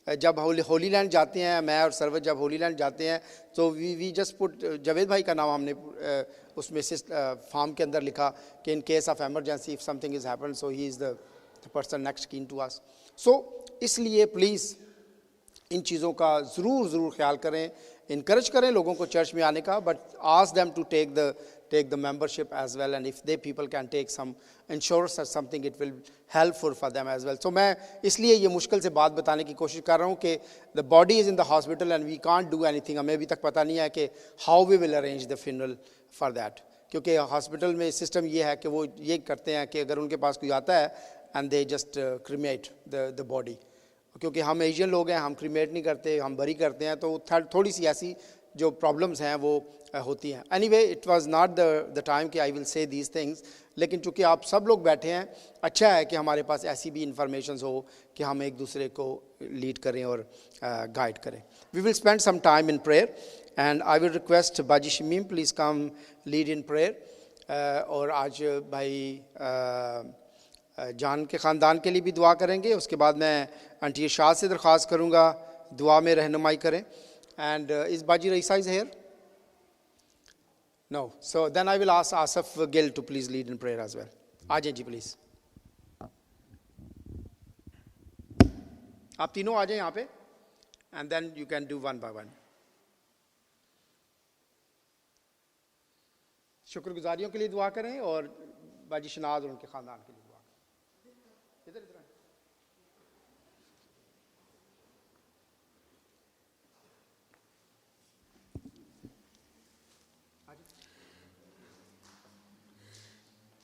जब Holi land जाते हैं, मैं और सरवत जब होली लैंड जाते हैं, तो वी जस्ट पुट, जावेद भाई का नाम हमने उसमें से फॉर्म के अंदर लिखा कि in case of emergency if something is happen, so he is the person next kin to us. So इसलिए प्लीज़ इन चीज़ों का ज़रूर ख्याल करें, इनकरेज करें लोगों को चर्च में आने का, but ask them to take the membership as well, and if they people can take some insurance or something, it will helpful for them as well. So मैं इसलिए ये मुश्किल से बात बताने की कोशिश कर रहा हूँ कि the body is in the hospital and we can't do anything. हमें अभी तक पता नहीं है कि how we will arrange the funeral for that, क्योंकि हॉस्पिटल में सिस्टम ये है कि वो ये करते हैं कि अगर उनके पास कोई आता है and they just cremate the body. क्योंकि हम एशियन लोग हैं, हम क्रीमेट नहीं करते, हम बरी करते हैं, तो थोड़ी सी ऐसी जो प्रॉब्लम्स हैं वो होती हैं. Anyway, it was not the time कि I will say these things, लेकिन चूँकि आप सब लोग बैठे हैं, अच्छा है कि हमारे पास ऐसी भी इंफॉर्मेशन हो कि हम एक दूसरे को लीड करें और गाइड करें. We will spend some time in prayer and I will request बाजी Shamim please come lead in prayer. और आज भाई जान के ख़ानदान के लिए भी दुआ करेंगे. उसके बाद मैं आंटी शाह से दरख्वास्त करूँगा दुआ में रहनुमाई करें. एंड इज़ बाजी Raisa is here? No. So then I will ask Asaf Gill to please lead in prayer as well. Ajay ji please. आप तीनों आ जाए यहाँ पे and then you can do one by one. शुक्रगुजारियों के लिए दुआ करें और बाजी शनाज और उनके ख़ानदान के लिए दुआ करें. इधर इधर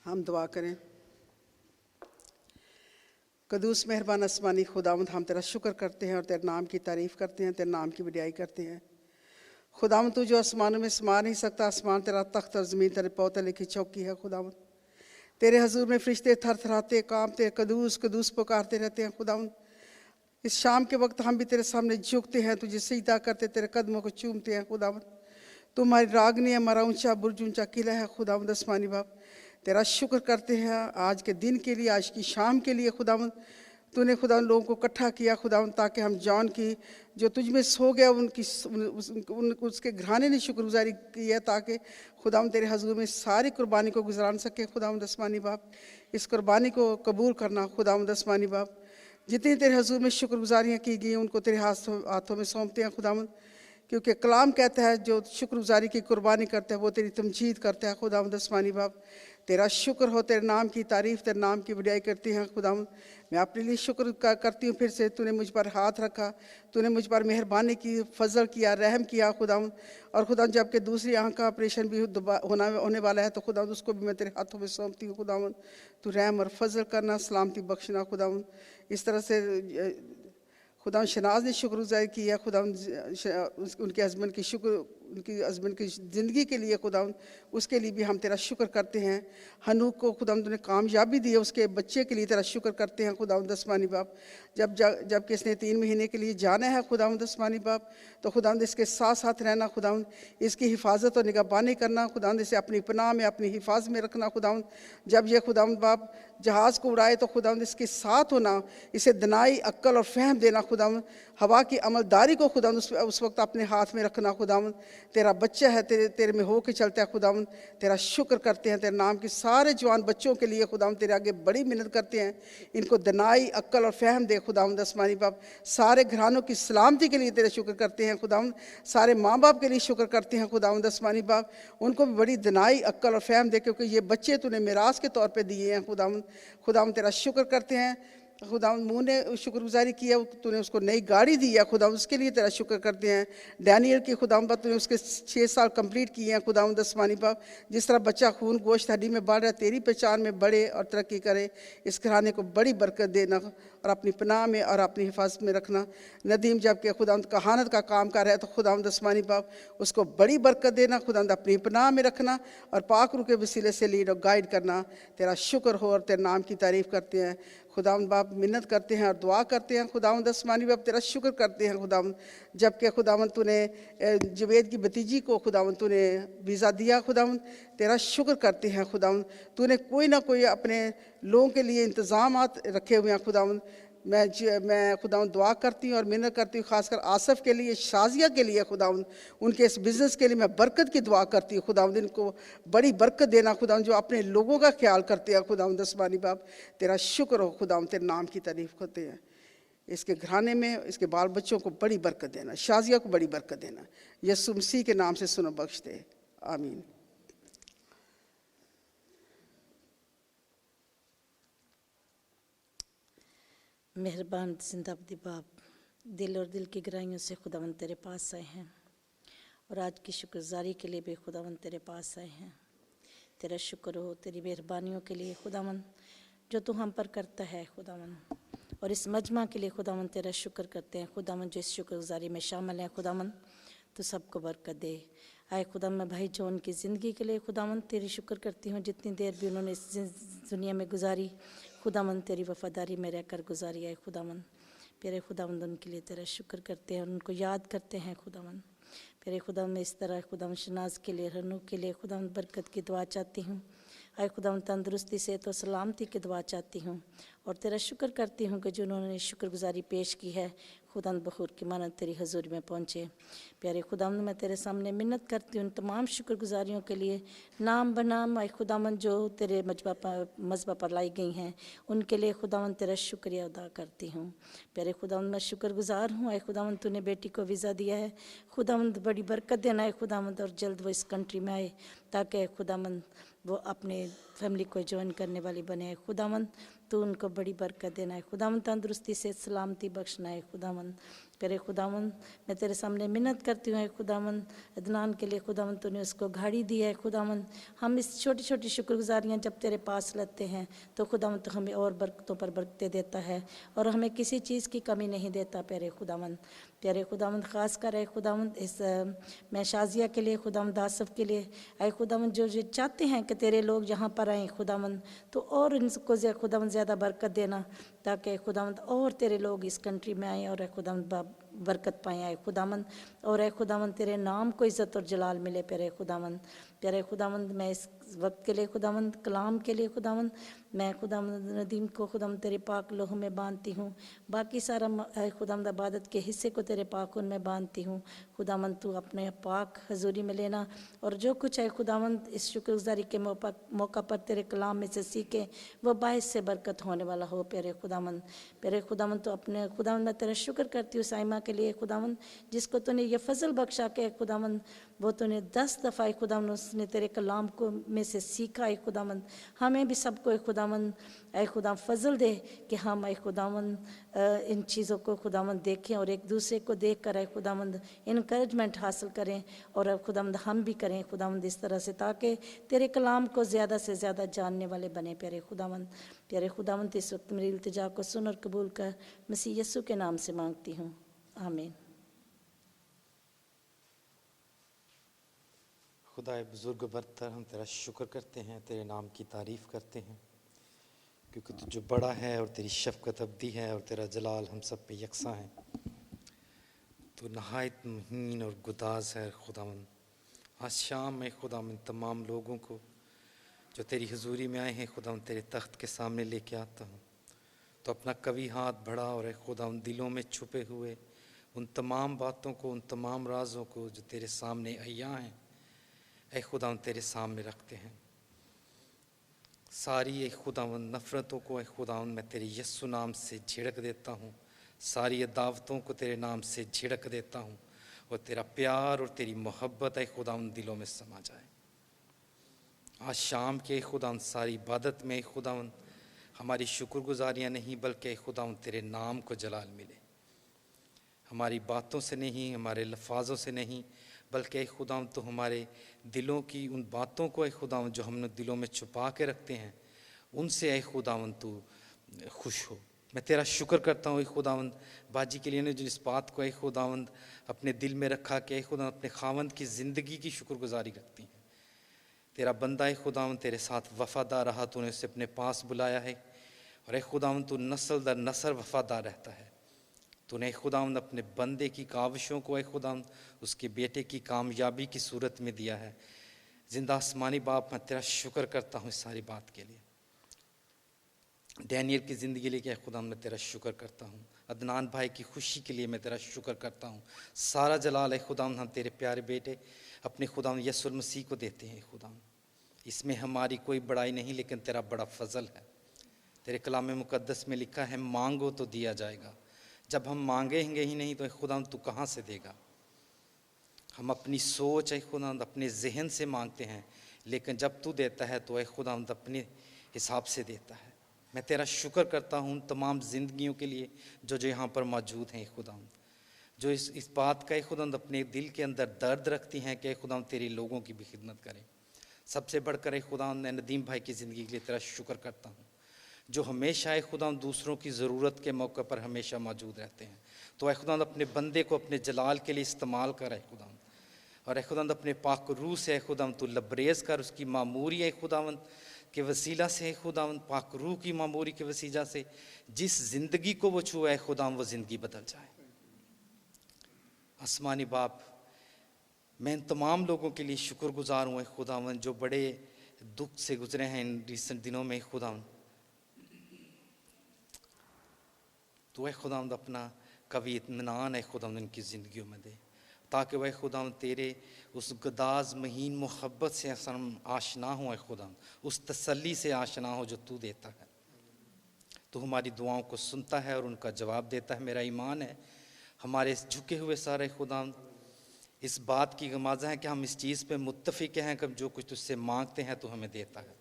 हम दुआ करें. कदूस मेहरबान आसमानी खुदावंद, हम तेरा शुक्र करते हैं और तेरे नाम की तारीफ़ करते हैं, तेरे नाम की बड़ाई करते हैं. खुदावंद, तू जो आसमानों में समा नहीं सकता, आसमान तेरा तख्त और ज़मीन तेरे पौतले की चौकी है. खुदावंद, तेरे हजूर में फरिश्ते थरथराते कांपते कदूस कदूस पुकारते रहते हैं. खुदावंद, इस शाम के वक्त हम भी तेरे सामने झुकते हैं, तुझे सजदा करते, तेरे कदमों को चूमते हैं. खुदावंद, तुम्हारी रागनी है, हमारा ऊंचा बुर्ज ऊंचा किला है. खुदावंद आसमानी बाप, तेरा शुक्र करते हैं आज के दिन के लिए, आज की शाम के लिए. खुदावंद, तूने खुदावंद लोगों को इकट्ठा किया खुदावंद, ताकि हम जॉन की जो तुझ में सो गया उसके घराने ने शुक्रगुजारी की है, ताकि खुदावंद तेरे हजूर में सारी कुर्बानी को गुजारान सके. खुदावंद आसमानी बाप, इस कुर्बानी को कबूल करना. खुदावंद आसमानी बाप, जितनी तेरे हजूर में शुक्रगुजारियाँ की गई उनको तेरे हाथों में सौंपते हैं. खुदावंद, क्योंकि कलाम कहता है जो शुक्रगुजारी की कुर्बानी करता है वो तेरी तमजीद करता है. खुदावंद आसमानी बाप, तेरा शुक्र हो, तेरे नाम की तारीफ़, तेरे नाम की बड़ाई करती हैं. खुदावंद, मैं अपने लिए शुक्र करती हूँ फिर से, तूने मुझ पर हाथ रखा, तूने मुझ पर मेहरबानी की, फजल किया, रहम किया. खुदावंद, और खुदावंद जबकि दूसरी आँख का ऑपरेशन भी होने वाला है, तो खुदावंद उसको भी मैं तेरे हाथों में सौंपती हूँ. खुदावंद, तू रहम और फजल करना, सलामती बख्शना. खुदावंद, इस तरह से खुदावंद शनाज ने शुक्रगुजारी की है. खुदावंद उनके हस्बैंड की ज़िंदगी के लिए खुदावंद, उसके लिए भी हम तेरा शुक्र करते हैं. हनूक को खुदावंद तूने कामयाबी दी है, उसके बच्चे के लिए तेरा शुक्र करते हैं. खुदावंद आसमानी बाप, जबकि इसने 3 महीने के लिए जाना है. खुदावंद आसमानी बाप, तो खुदावंद इसके साथ साथ रहना. खुदावंद, इसकी हिफाजत और निगहबानी करना. खुदावंद, इसे अपनी पनाह में, अपनी हिफाजत में रखना. खुदावंद, जब ये खुदावंद बाप जहाज़ को उड़ाए तो खुदावंद इसके साथ होना, इसे दनाई, अक्ल और फहम देना. खुदावंद, हवा की अमलदारी को खुदावंद उस वक्त अपने हाथ में रखना. खुदावंद, तेरा बच्चा है, तेरे में हो के चलता है. खुदावंद, तेरा शुक्र करते हैं. तेरे नाम के सारे जवान बच्चों के लिए खुदावंद तेरे आगे बड़ी मेहनत करते हैं. इनको दनाई, अक्ल और फहम दे. खुदावंद आसमानी बाप, सारे घरानों की सलामती के लिए तेरे शुक्र करते हैं. खुदावंद, सारे माँ बाप के लिए शुक्र करते हैं. खुदावंद आसमानी बाप, उनको भी बड़ी दनाई, अक्ल और फहम दे, क्योंकि ये बच्चे तूने मिरास के तौर पर दिए हैं. खुदावंद तेरा शुक्र करते हैं. खुदावंद, मुँह ने शुक्रगुजारी की है, तूने उसको नई गाड़ी दी है. खुदावंद, उसके लिए तेरा शुक्र करते हैं. डैनियल की खुदावंद बाप, तूने उसके 6 साल कंप्लीट किए हैं. खुदावंद आसमानी बाप, जिस तरह बच्चा खून गोश्त हड्डी में बढ़ रहा है, तेरी पहचान में बढ़े और तरक्की करे. इस घराने को बड़ी बरकत देना और अपनी पनाह में और अपनी हिफाजत में रखना. नदीम जबकि खुदावंद कहानत का काम कर रहा है, तो खुदावंद आसमानी बाप उसको बड़ी बरकत देना. खुदावंद, अपनी पनाह में रखना और पाक रूह के वसीले से लीड और गाइड करना. तेरा शुक्र हो और तेरे नाम की तारीफ़ करते हैं. खुदावंद बाप, मिन्नत करते हैं और दुआ करते हैं. खुदावंद आसमानी बाप, तेरा शुक्र करते हैं. खुदावंद, जबकि खुदावंद तूने जवेद की भतीजी को खुदावंद तूने वीज़ा दिया. खुदावंद, तेरा शुक्र करते हैं. खुदावंद, तूने कोई ना कोई अपने लोगों के लिए इंतज़ामात रखे हुए हैं. खुदावंद, मैं खुदावंद दुआ करती हूँ और मिन्नत करती हूँ, ख़ासकर आसफ़ के लिए, शाजिया के लिए. खुदावंद, उनके इस बिज़नेस के लिए मैं बरकत की दुआ करती हूँ. खुदावंद, इनको बड़ी बरकत देना. खुदावंद, जो अपने लोगों का ख्याल करते हैं. खुदावंद आसमानी बाप, तेरा शुक्र हो. खुदावंद, तेरे नाम की तारीफ़ करते हैं. इसके घराने में इसके बाल बच्चों को बड़ी बरकत देना, शाजिया को बड़ी बरकत देना. यीशु मसीह के नाम से सुनो बख्श दे. आमीन. मेहरबान जिंदाबदी बाप, दिल और दिल की गहराइयों से खुदावंद तेरे पास आए हैं और आज की शुक्रगुजारी के लिए भी खुदावंद तेरे पास आए हैं. तेरा शुक्र हो तेरी मेहरबानियों के लिए खुदावंद, जो तू हम पर करता है. खुदावंद, और इस मजमा के लिए खुदावन तेरा शुक्र करते हैं। खुदावन जो इस शुक्रगुजारी में शामिल हैं, खुदावन तो सबको बरकत दे। आए खुदा, मैं भाई जॉन की ज़िंदगी के लिए खुदावन तेरी शुक्र करती हूँ। जितनी देर भी उन्होंने इस दुनिया में गुजारी, खुदावन तेरी वफादारी में रहकर गुजारी। आए खुदावन प्यारे खुदावन उनके लिए तेरा शुक्र करते हैं, उनको याद करते हैं। खुदावन प्यारे खुदा, मैं इस तरह खुदावन शनाज के लिए, रनू के लिए खुदावन बरकत की दुआ चाहती हूँ। आए खुदावन तंदुरुस्ती से तो सलामती की दुआ चाहती हूँ और तेरा शुक्र करती हूँ कि जो उन्होंने शुक्रगुजारी पेश की है, खुदावन बखूर की मानत तेरी हजूरी में पहुँचे। प्यारे खुदावन, मैं तेरे सामने मिन्नत करती हूँ तमाम शुक्रगुजारियों के लिए, नाम बनाम आए खुदावन जो तेरे मजबा पर लाई गई हैं, उनके लिए खुदावन तेरा शुक्रिया अदा करती हूँ। प्यारे खुदावन, मैं शुक्रगुजार हूँ। आए खुदावन तूने बेटी को वीज़ा दिया है, खुदावन बड़ी बरकत देना है खुदावन, और जल्द वो इस कंट्री में आए ताकि खुदावन वो अपने फैमिली को ज्वाइन करने वाली बने। खुदावन तो उनको बड़ी बरकत देना है खुदावन, तंदुरुस्ती से सलामती बख्शना है खुदावन। प्यारे खुदावन, मैं तेरे सामने मिन्नत करती हूँ खुदावन अदनान के लिए, खुदावन तूने उसको घड़ी दी है खुदावन। हम इस छोटी छोटी शुक्रगुजारियाँ जब तेरे पास लेते हैं तो खुदावन तो हमें और बरकतों पर बरकतें देता है और हमें किसी चीज़ की कमी नहीं देता। प्यारे खुदावन, प्यारे खुदावन ख़ास कर खुदावन इस मैं शाजिया के लिए, खुदावन दासफ के लिए, आए खुदावन जो चाहते हैं कि तेरे लोग यहाँ पर आएँ खुदावन, तो और इनको खुदावन ज़्यादा बरकत देना ताकि खुदावन और तेरे लोग इस कंट्री में आएँ और खुदावन बरकत पाएँ। आए खुदावन और खुदावन तेरे नाम को इज़्ज़त और जलाल मिले। प्यारे खुदावन, प्यारे खुदावन, मैं इस वक्त के लिए खुदावन कलाम के लिए खुदावन मैं खुदावन नदीम को खुदावन तेरे पाक लोहों में बांधती हूँ। बाकी सारा खुदावन इबादत के हिस्से को तेरे पाक उनमें बांधती हूँ। खुदावन तू अपने पाक हजूरी में लेना और जो कुछ है खुदावन इस शुक्रगुजारी के मौका पर तेरे कलाम में से सीखे वो बायस से बरकत होने वाला हो। प्यारे खुदावन तो अपने खुदावन मैं तेरा शुक्र करती हूँ साइमा के लिए खुदावन, जिसको तूने ये फजल बख्शा के खुदावन वो तूने 10 दफ़ा खुदावन उसने तेरे कलाम को में से सीखा है खुदावन। हमें भी सबको खुदावन खुदा फजल दे कि हम खुदावन इन चीज़ों को खुदावन देखें और एक दूसरे को देख कर खुदावन इनकरेजमेंट हासिल करें और खुदावन हम भी करें खुदावन इस तरह से ताकि तेरे कलाम को ज़्यादा से ज़्यादा जानने वाले बने। प्यारे खुदावन इस वक्त मेरी इल्तिजा को सुन और कबूल कर मसीह यीशु के नाम से मांगती हूँ, आमीन। खुदाए बुज़ुर्ग बरतर, हम तेरा शुक्र करते हैं, तेरे नाम की तारीफ़ करते हैं क्योंकि तू जो बड़ा है और तेरी शफ़क़त अबदी है और तेरा जलाल हम सब पे यकसा है। तो नहायत मुहीन और गुदाज है खुदावन। आज शाम में खुदावन तमाम लोगों को जो तेरी हुजूरी में आए हैं खुदावन तेरे तख्त के सामने लेके आता हूँ। तो अपना कवी हाथ बढ़ा और खुदावन दिलों में छुपे हुए उन तमाम बातों को, उन तमाम राज़ों को जो तेरे सामने अय्या हैं, ऐ खुदावन तेरे सामने रखते हैं। सारी ऐ खुदावन नफ़रतों को ऐ खुदावन मैं तेरे यस्सु नाम से झिड़क देता हूँ। सारी अदावतों को तेरे नाम से झिड़क देता हूँ और तेरा प्यार और तेरी मोहब्बत ऐ खुदावन दिलों में समा जाए। आज शाम के खुदावन सारी इबादत में खुदावन हमारी शुक्रगुजारियाँ नहीं बल्कि खुदावन तेरे नाम को जलाल मिले। हमारी बातों से नहीं, हमारे लफ्ज़ों से नहीं, बल्कि खुदावन तो हमारे दिलों की उन बातों को खुदावन जो हमने दिलों में छुपा के रखते हैं उनसे खुदावन तू खुश हो। मैं तेरा शुक्र करता हूँ खुदावन बाजी के लिए ने जो इस बात को खुदावन अपने दिल में रखा कि खुदावन अपने खावंद की ज़िंदगी की शुक्रगुजारी रखती है। तेरा बंदा खुदावन तेरे साथ वफ़ादार रहा, तूने उसे अपने पास बुलाया है और खुदावन तू नस्ल दर नस्ल वफ़ादार रहता है। तूने खुदावन अपने बंदे की काविशों को खुदावन उसके बेटे की कामयाबी की सूरत में दिया है। जिंदा आसमानी बाप, मैं तेरा शुक्र करता हूँ इस सारी बात के लिए। डैनियल की ज़िंदगी लेके खुदा मैं तेरा शुक्र करता हूँ। अदनान भाई की खुशी के लिए मैं तेरा शुक्र करता हूँ। सारा जलाल है खुदा हम तेरे प्यारे बेटे अपने खुदा यीशु मसीह को देते हैं। खुदा इसमें हमारी कोई बड़ाई नहीं, लेकिन तेरा बड़ा फजल है। तेरे कलाम मुकद्दस में लिखा है मांगो तो दिया जाएगा। जब हम मांगेंगे ही नहीं तो खुदा तू कहाँ से देगा। हम अपनी सोच है खुदा अपने जहन से मांगते हैं, लेकिन जब तू देता है तो खुदा अपने हिसाब से देता है। मैं तेरा शुक्र करता हूँ तमाम ज़िंदगियों के लिए जो जो यहाँ पर मौजूद हैं खुदा, जो इस बात का खुदा अपने दिल के अंदर दर्द रखती हैं कि खुदा तेरे लोगों की भी खिदमत करें। सबसे बढ़कर खुदा मैं नदीम भाई की ज़िंदगी के लिए तेरा शुक्र करता हूँ। जो हमेशा ए खुदावंद दूसरों की ज़रूरत के मौके पर हमेशा मौजूद रहते हैं। तो ए खुदावंद अपने बंदे को अपने जलाल के लिए इस्तेमाल कर ए खुदावंद, और ए खुदावंद अपने पाक रूह से ए खुदावंद तू लबरेज़ कर, उसकी मामूरी ए खुदावंद के वसीला से, खुदावंद पाक रूह की मामूरी के वसीला से जिस ज़िंदगी को वो छुए है खुदावंद वो ज़िंदगी बदल जाए। आसमानी बाप, मैं इन तमाम लोगों के लिए शुक्रगुजार हूँ खुदावंद जो बड़े दुख से गुजरे हैं इन रिसेंट दिनों में खुदावंद। तो खुदावंद अपना कभी इत्मीनान है खुदावंद इनकी ज़िंदगियों में दे, ताकि वह खुदावंद तेरे उस गदाज महीन मोहब्बत से आशना हो खुदावंद, उस तसल्ली से आशना हो जो तू देता है। तो हमारी दुआओं को सुनता है और उनका जवाब देता है। मेरा ईमान है हमारे इस झुके हुए सारे खुदावंद इस बात की गमाज़ा है कि हम इस चीज़ पे मुत्तफ़िक़ हैं कि जो कुछ तुझसे मांगते हैं तो हमें देता है,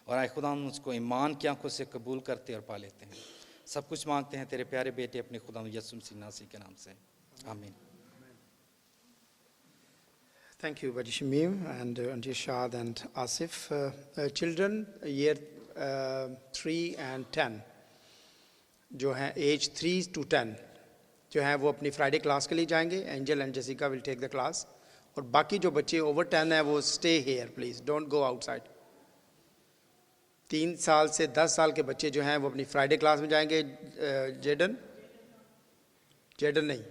और आए खुदावंद उसको ईमान की आंखों से कबूल करते और पा लेते हैं। सब कुछ मांगते हैं तेरे प्यारे बेटे अपने खुदावंद यीशु मसीह नासी के नाम से, आमीन। Thank you, Baji Shamim and Auntie Shad and Asif. Children, year 3 and 10, जो हैं age 3 to 10, जो हैं वो अपनी फ्राइडे क्लास के लिए जाएंगे। Angel and Jessica will take the class, और बाकी जो बच्चे ओवर 10 हैं वो stay here please, don't go outside. 3 साल से 10 साल के बच्चे जो हैं वो अपनी फ्राइडे क्लास में जाएंगे। जेडन नहीं,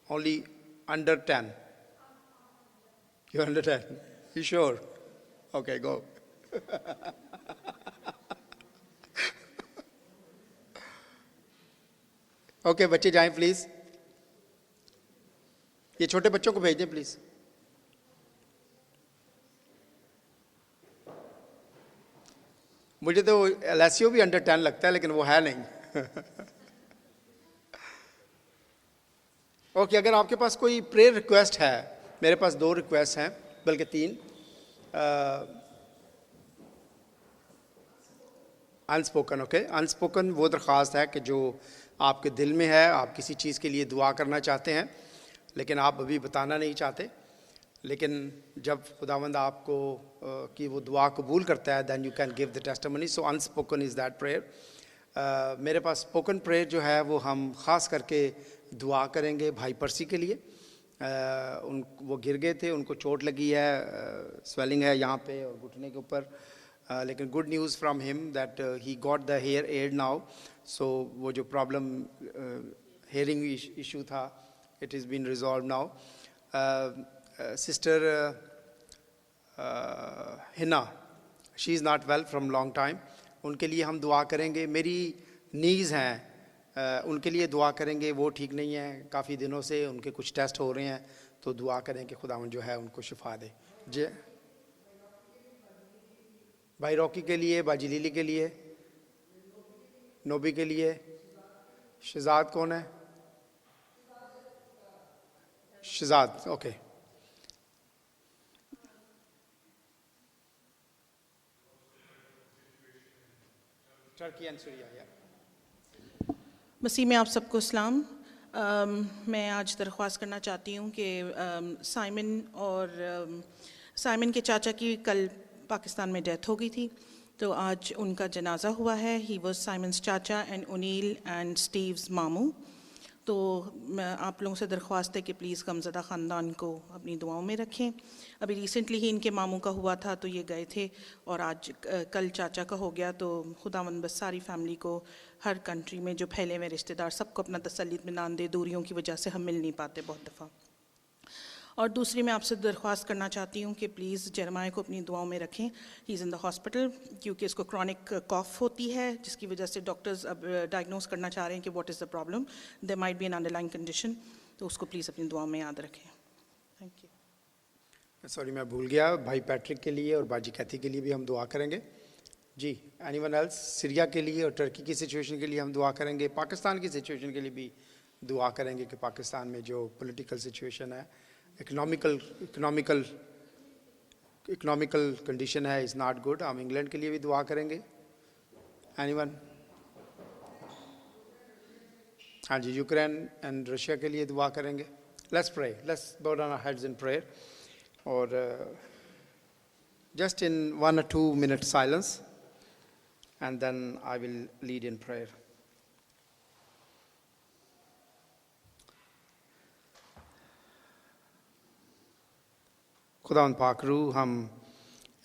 only under 10। You're under 10? You sure? Okay, go. Okay, बच्चे जाएं प्लीज। ये छोटे बच्चों को भेज दें प्लीज। मुझे तो एलएसयू भी अंडर 10 लगता है, लेकिन वो है नहीं। ओके, अगर आपके पास कोई प्रेयर रिक्वेस्ट है, मेरे पास 2 रिक्वेस्ट हैं, बल्कि 3। Unspoken, okay. अनस्पोकन वो दरख्वास्त है कि जो आपके दिल में है, आप किसी चीज़ के लिए दुआ करना चाहते हैं लेकिन आप अभी बताना नहीं चाहते, लेकिन जब खुदावंद आपको कि वो दुआ कबूल करता है, then you can give the testimony. So unspoken is that prayer. मेरे पास स्पोकन प्रेयर जो है वो हम ख़ास करके दुआ करेंगे भाई परसी के लिए। वो गिर गए थे, उनको चोट लगी है, स्वेलिंग है यहाँ पे और घुटने के ऊपर, लेकिन good news from him that he got the hear aid now. So वो जो प्रॉब्लम हेयरिंग इशू था, it is been resolve now. Sister Hina, she is not well from long time, उनके लिए हम दुआ करेंगे। मेरी नीज़ हैं, उनके लिए दुआ करेंगे। वो ठीक नहीं है काफ़ी दिनों से, उनके कुछ टेस्ट हो रहे हैं, तो दुआ करें कि खुदावंद जो है उनको शिफा दे। जे भाई रॉकी के लिए, बाजी लीली के लिए, नोबी के लिए। शहजाद कौन है? Shahzad, okay. Turkey and Syria, या मसीह में आप सबको सलाम। मैं आज दरख्वास्त करना चाहती हूँ कि साइमन के चाचा की कल पाकिस्तान में डेथ हो गई थी, तो आज उनका जनाजा हुआ है। ही वाज साइमन्स चाचा एंड ओनील एंड स्टीव्स मामू। तो मैं आप लोगों से दरख्वास्त है कि प्लीज़ गमज़दा ख़ानदान को अपनी दुआओं में रखें। अभी रिसेंटली ही इनके मामू का हुआ था, तो ये गए थे, और आज कल चाचा का हो गया। तो खुदावंद बस सारी फैमिली को, हर कंट्री में जो फैले हुए रिश्तेदार, सबको अपना तसल्ली इत्मीनान दे। दूरियों की वजह से हम मिल नहीं पाते बहुत दफ़ा। और दूसरी मैं आपसे दरख्वास्त करना चाहती हूँ कि प्लीज़ जरमाया को अपनी दुआओं में रखें। He is in the hospital, क्योंकि इसको क्रॉनिक कॉफ होती है, जिसकी वजह से डॉक्टर्स अब डायग्नोस करना चाह रहे हैं कि what is the problem, there might be an underlying condition. तो उसको प्लीज़ अपनी दुआओं में याद रखें। Thank you. सॉरी, मैं भूल गया, भाई पैट्रिक के लिए और बाजी कैथी के लिए भी हम दुआ करेंगे। जी, एनीवन एल्स? सीरिया के लिए और टर्की की सिचुएशन के लिए हम दुआ करेंगे। पाकिस्तान की सिचुएशन के लिए भी दुआ करेंगे कि पाकिस्तान में जो पॉलिटिकल सिचुएशन है, इकोनॉमिकल कंडीशन है, इज़ नॉट गुड। हम इंग्लैंड के लिए भी दुआ करेंगे। एनीवन? हाँ जी, यूक्रेन एंड रशिया के लिए दुआ करेंगे। Let's pray, let's bow down our heads in prayer, और just in 1 or 2 minute silence and then I will lead in prayer. खुदावंद पाक रूह, हम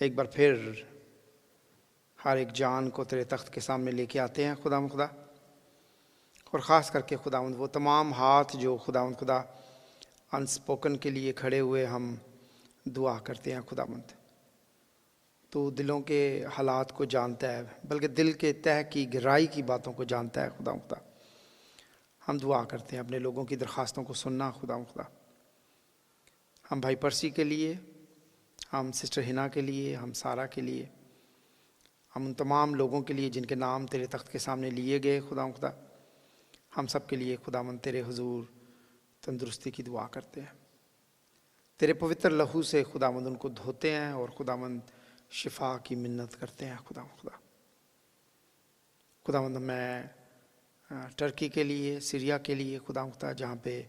एक बार फिर हर एक जान को तेरे तख्त के सामने लेके आते हैं खुदावंद खुदा, और ख़ास करके खुदावंद वो तमाम हाथ जो खुदावंद खुदा अनस्पोकन के लिए खड़े हुए, हम दुआ करते हैं खुदावंद। तो दिलों के हालात को जानता है, बल्कि दिल के तह की गहराई की बातों को जानता है खुदावंद खुदा। हम दुआ करते हैं अपने लोगों की दरख्वास्तों को सुनना खुदावंद खुदा। हम भाई परसी के लिए, हम सिस्टर हिना के लिए, हम सारा के लिए, हम उन तमाम लोगों के लिए जिनके नाम तेरे तख्त के सामने लिए गए खुदावंद खुदा, हम सब के लिए खुदावंद तेरे हुजूर तंदुरुस्ती की दुआ करते हैं। तेरे पवित्र लहू से खुदावंद उनको धोते हैं और खुदावंद शिफा की मिन्नत करते हैं खुदावंद खुदा। खुदावंद मैं टर्की के लिए, सीरिया के लिए खुदावंद खुदा, जहाँ पे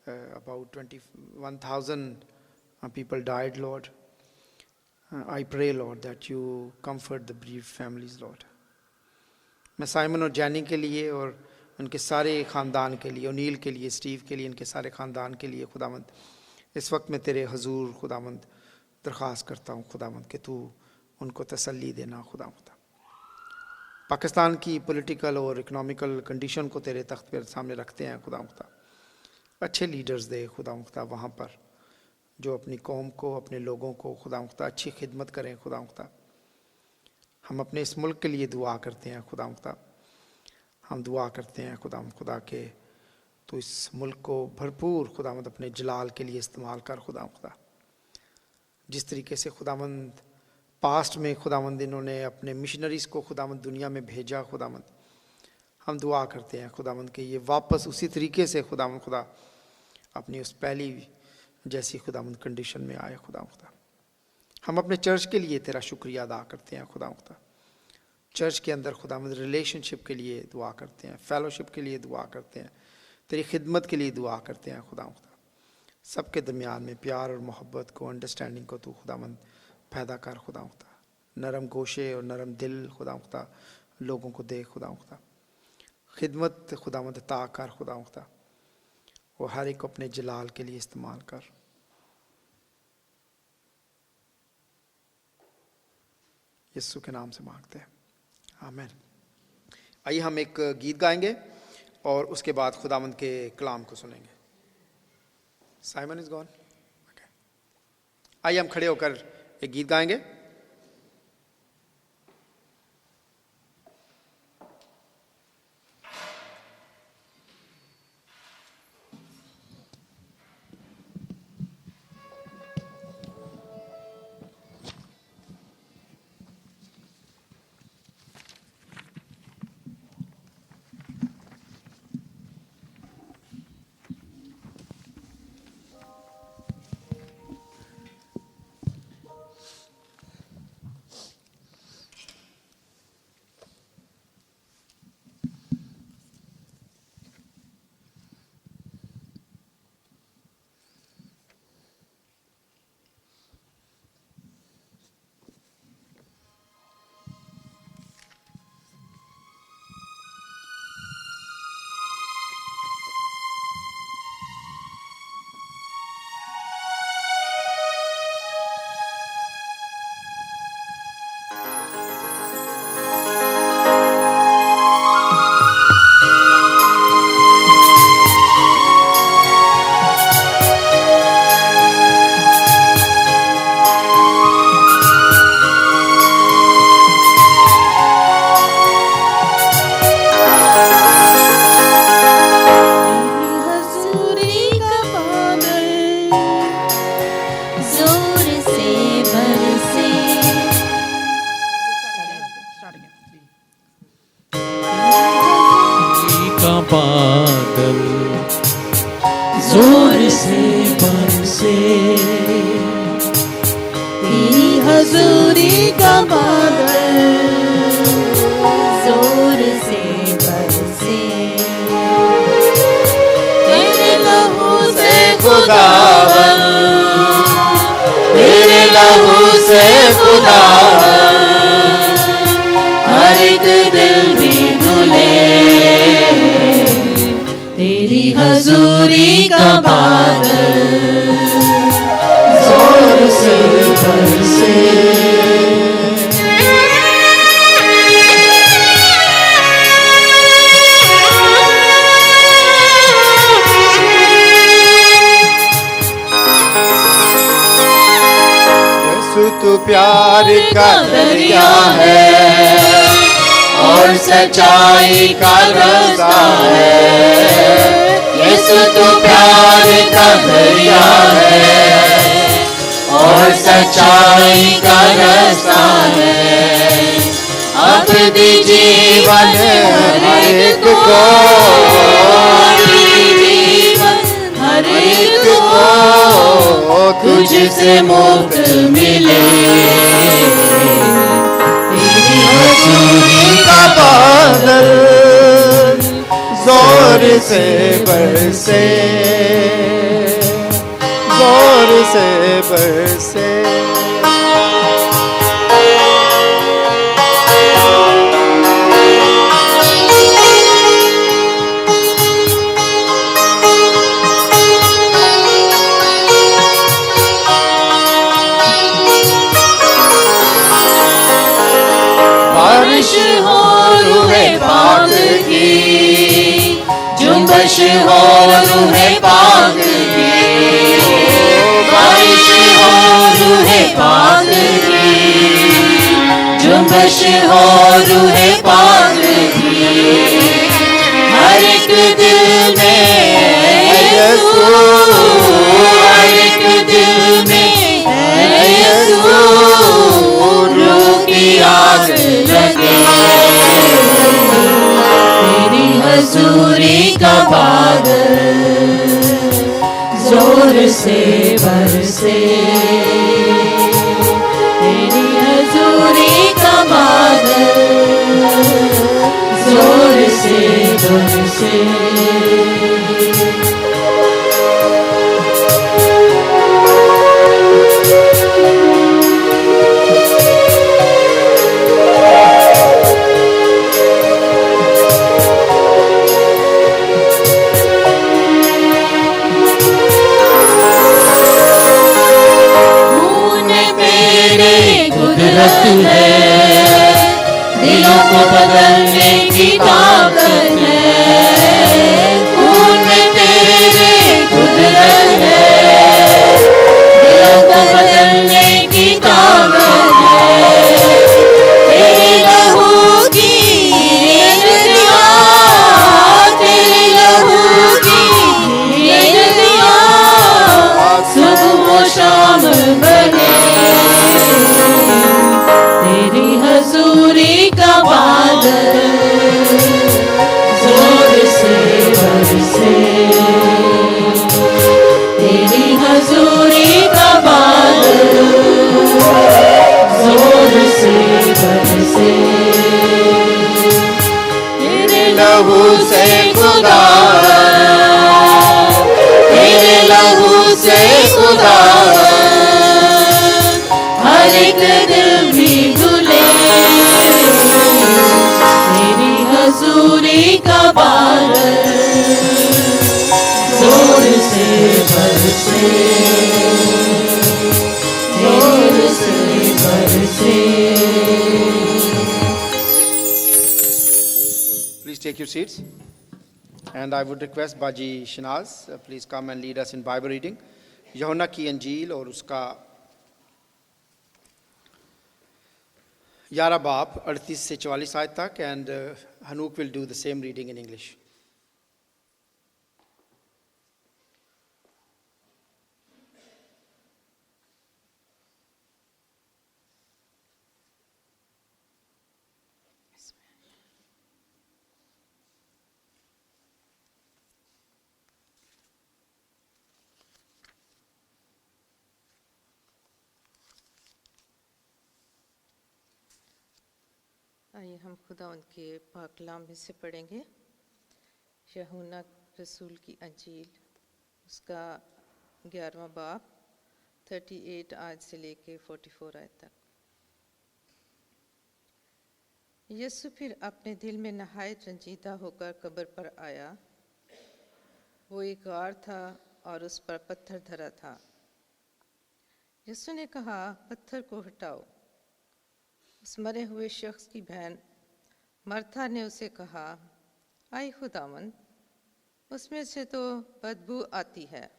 about 21,000 people died, Lord. I pray, Lord, that you comfort the bereaved families, Lord. मैं साइमन और जैनी के लिए और उनके सारे ख़ानदान के लिए, ओनील के लिए, स्टीव के लिए, इनके सारे ख़ानदान के लिए खुदावंद इस वक्त मैं तेरे हजूर खुदावंद दरख्वास्त करता हूँ खुदावंद कि तू उनको तसल्ली देना खुदावंद। पाकिस्तान की पॉलिटिकल और इकोनॉमिकल कंडीशन को तेरे तख्त पर सामने रखते हैं खुदावंद। अच्छे लीडर्स दे खुदावंद वहाँ पर, जो अपनी कौम को, अपने लोगों को खुदावंद अच्छी खिदमत करें खुदावंद। हम अपने इस मुल्क के लिए दुआ करते हैं खुदावंद। हम दुआ करते हैं खुदावंद खुदा के तो इस मुल्क को भरपूर खुदावंद अपने जलाल के लिए इस्तेमाल कर खुदावंद। जिस तरीके से खुदावंद पास्ट में खुदावंद इन्होंने अपने मिशनरीज़ को खुदावंद दुनिया में भेजा खुदावंद, हम दुआ करते हैं खुदावंद कि ये वापस उसी तरीके से खुदावंद खुदा अपनी उस पहली जैसी खुदावंद कंडीशन में आए खुदावंद। हम अपने चर्च के लिए तेरा शुक्रिया अदा करते हैं खुदावंद। चर्च के अंदर खुदावंद रिलेशनशिप के लिए दुआ करते हैं, फेलोशिप के लिए दुआ करते हैं, तेरी खिदमत के लिए दुआ करते हैं खुदावंद। सबके दरमियान में प्यार और मोहब्बत को, अंडरस्टैंडिंग को तू खुदावंद पैदा कर खुदावंद। नरम गोशे और नरम दिल खुदावंद लोगों को दे खुदावंद। खिदमत खुदावंद अता कर खुदावंद, वो हर एक को अपने जलाल के लिए इस्तेमाल कर। यीशु के नाम से मांगते हैं, आमीन। आइए हम एक गीत गाएंगे और उसके बाद खुदावंद के कलाम को सुनेंगे। Simon is gone. आइए हम खड़े होकर एक गीत गाएंगे। बादल जोर से बरसे, तेरी हजूरी का बादल जोर से बरसे, तेरे लहू से खुदावन, तेरे लहू से खुदावन, हर एक दिल भी धुले, तेरी हजूरी का बादल जोर से बरसे। तू प्यार का दरिया है और सच्चाई का रास्ता है, यीशु तू प्यार का दरिया है और सच्चाई का रास्ता है। अबदी जीवन हर एक को, हर एक को तुझसे मुफ्त मिले, तेरी हजूरी का बादल जोर से बरसे, जोर से बरसे। बारिश हो रूहे पाक की, जुम्बश हो रूहे पाक की, बारिश हो रूहे पाक की, जुम्बश हो रूहे पाक की, हर एक दिल में यीशु, हर एक दिल में यीशु, रूह की आग लगे, तेरी हजूरी का बादल जोर से बरसे, तेरी हजूरी का बादल जोर से बरसे। कुदरत है, दिलों को बदलने की ताकत है, खून में तेरे कुदरत है, दिलों को बदलने की ताकत है, तेरे लहू की ये नदियाँ, तेरे लहू की ये नदियाँ सुबह व शाम बहे, तेरी हजूरी का बादल जोर से बरसे, तेरी हजूरी का बादल जोर से बरसे, तेरे लहू से खुदा, तेरे लहू से खुदा, हर एक दिल भी धुले, तेरी हजूरी का बादल जोर से बरसे, जोर से बरसे। Please take your seats. And I would request Baji Shinaz, please come and lead us in Bible reading. यूहन्ना की अंजील और उसका 11 बाब 38 से 44 आयत तक, and Hanuk will do the same reading in English. आइए हम खुदा उनके पाक कलाम में से पढ़ेंगे। यूहन्ना रसूल की अंजील उसका 11वां बाब 38 आयत से लेके 44 आयत तक। यीशु फिर अपने दिल में नहायत रंजीदा होकर कब्र पर आया। वो एक गार था और उस पर पत्थर धरा था। यीशु ने कहा, पत्थर को हटाओ। उस मरे हुए शख्स की बहन मर्था ने उसे कहा, आई खुदावंद, उसमें से तो बदबू आती है,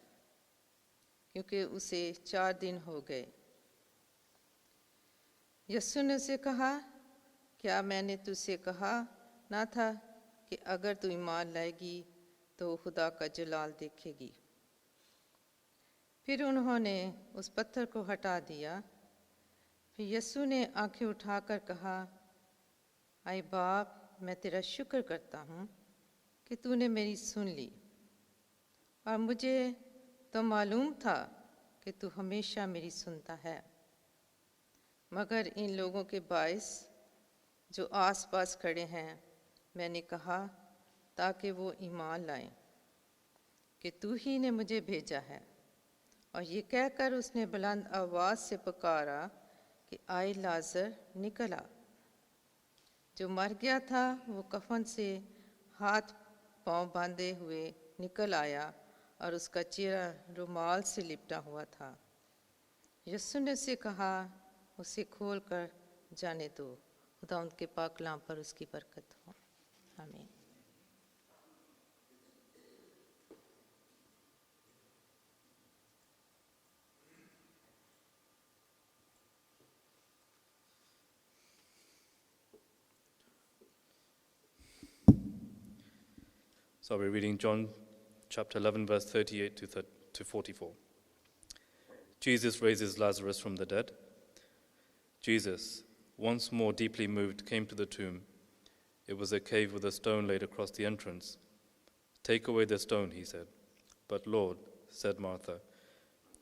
क्योंकि उसे 4 दिन हो गए। यीशु ने उसे कहा, क्या मैंने तुझसे कहा ना था कि अगर तू ईमान लाएगी तो खुदा का जलाल देखेगी। फिर उन्होंने उस पत्थर को हटा दिया। फिर यीशु ने आंखें उठाकर कहा, आए बाप, मैं तेरा शुक्र करता हूँ कि तूने मेरी सुन ली, और मुझे तो मालूम था कि तू हमेशा मेरी सुनता है, मगर इन लोगों के बाइस जो आसपास खड़े हैं मैंने कहा, ताकि वो ईमान लाएं कि तू ही ने मुझे भेजा है। और ये कहकर उसने बुलंद आवाज़ से पुकारा कि आए लाजर, निकल आ। जो मर गया था वो कफन से हाथ पांव बांधे हुए निकल आया और उसका चेहरा रुमाल से लिपटा हुआ था। यीशु ने उसे कहा, उसे खोल कर जाने दो। खुदा उनके पाक कलाम पर उसकी बरकत हो। आमीन। So we're reading John chapter 11, verse 38 to 44. Jesus raises Lazarus from the dead. Jesus, once more deeply moved, came to the tomb. It was a cave with a stone laid across the entrance. Take away the stone, he said. But Lord, said Martha,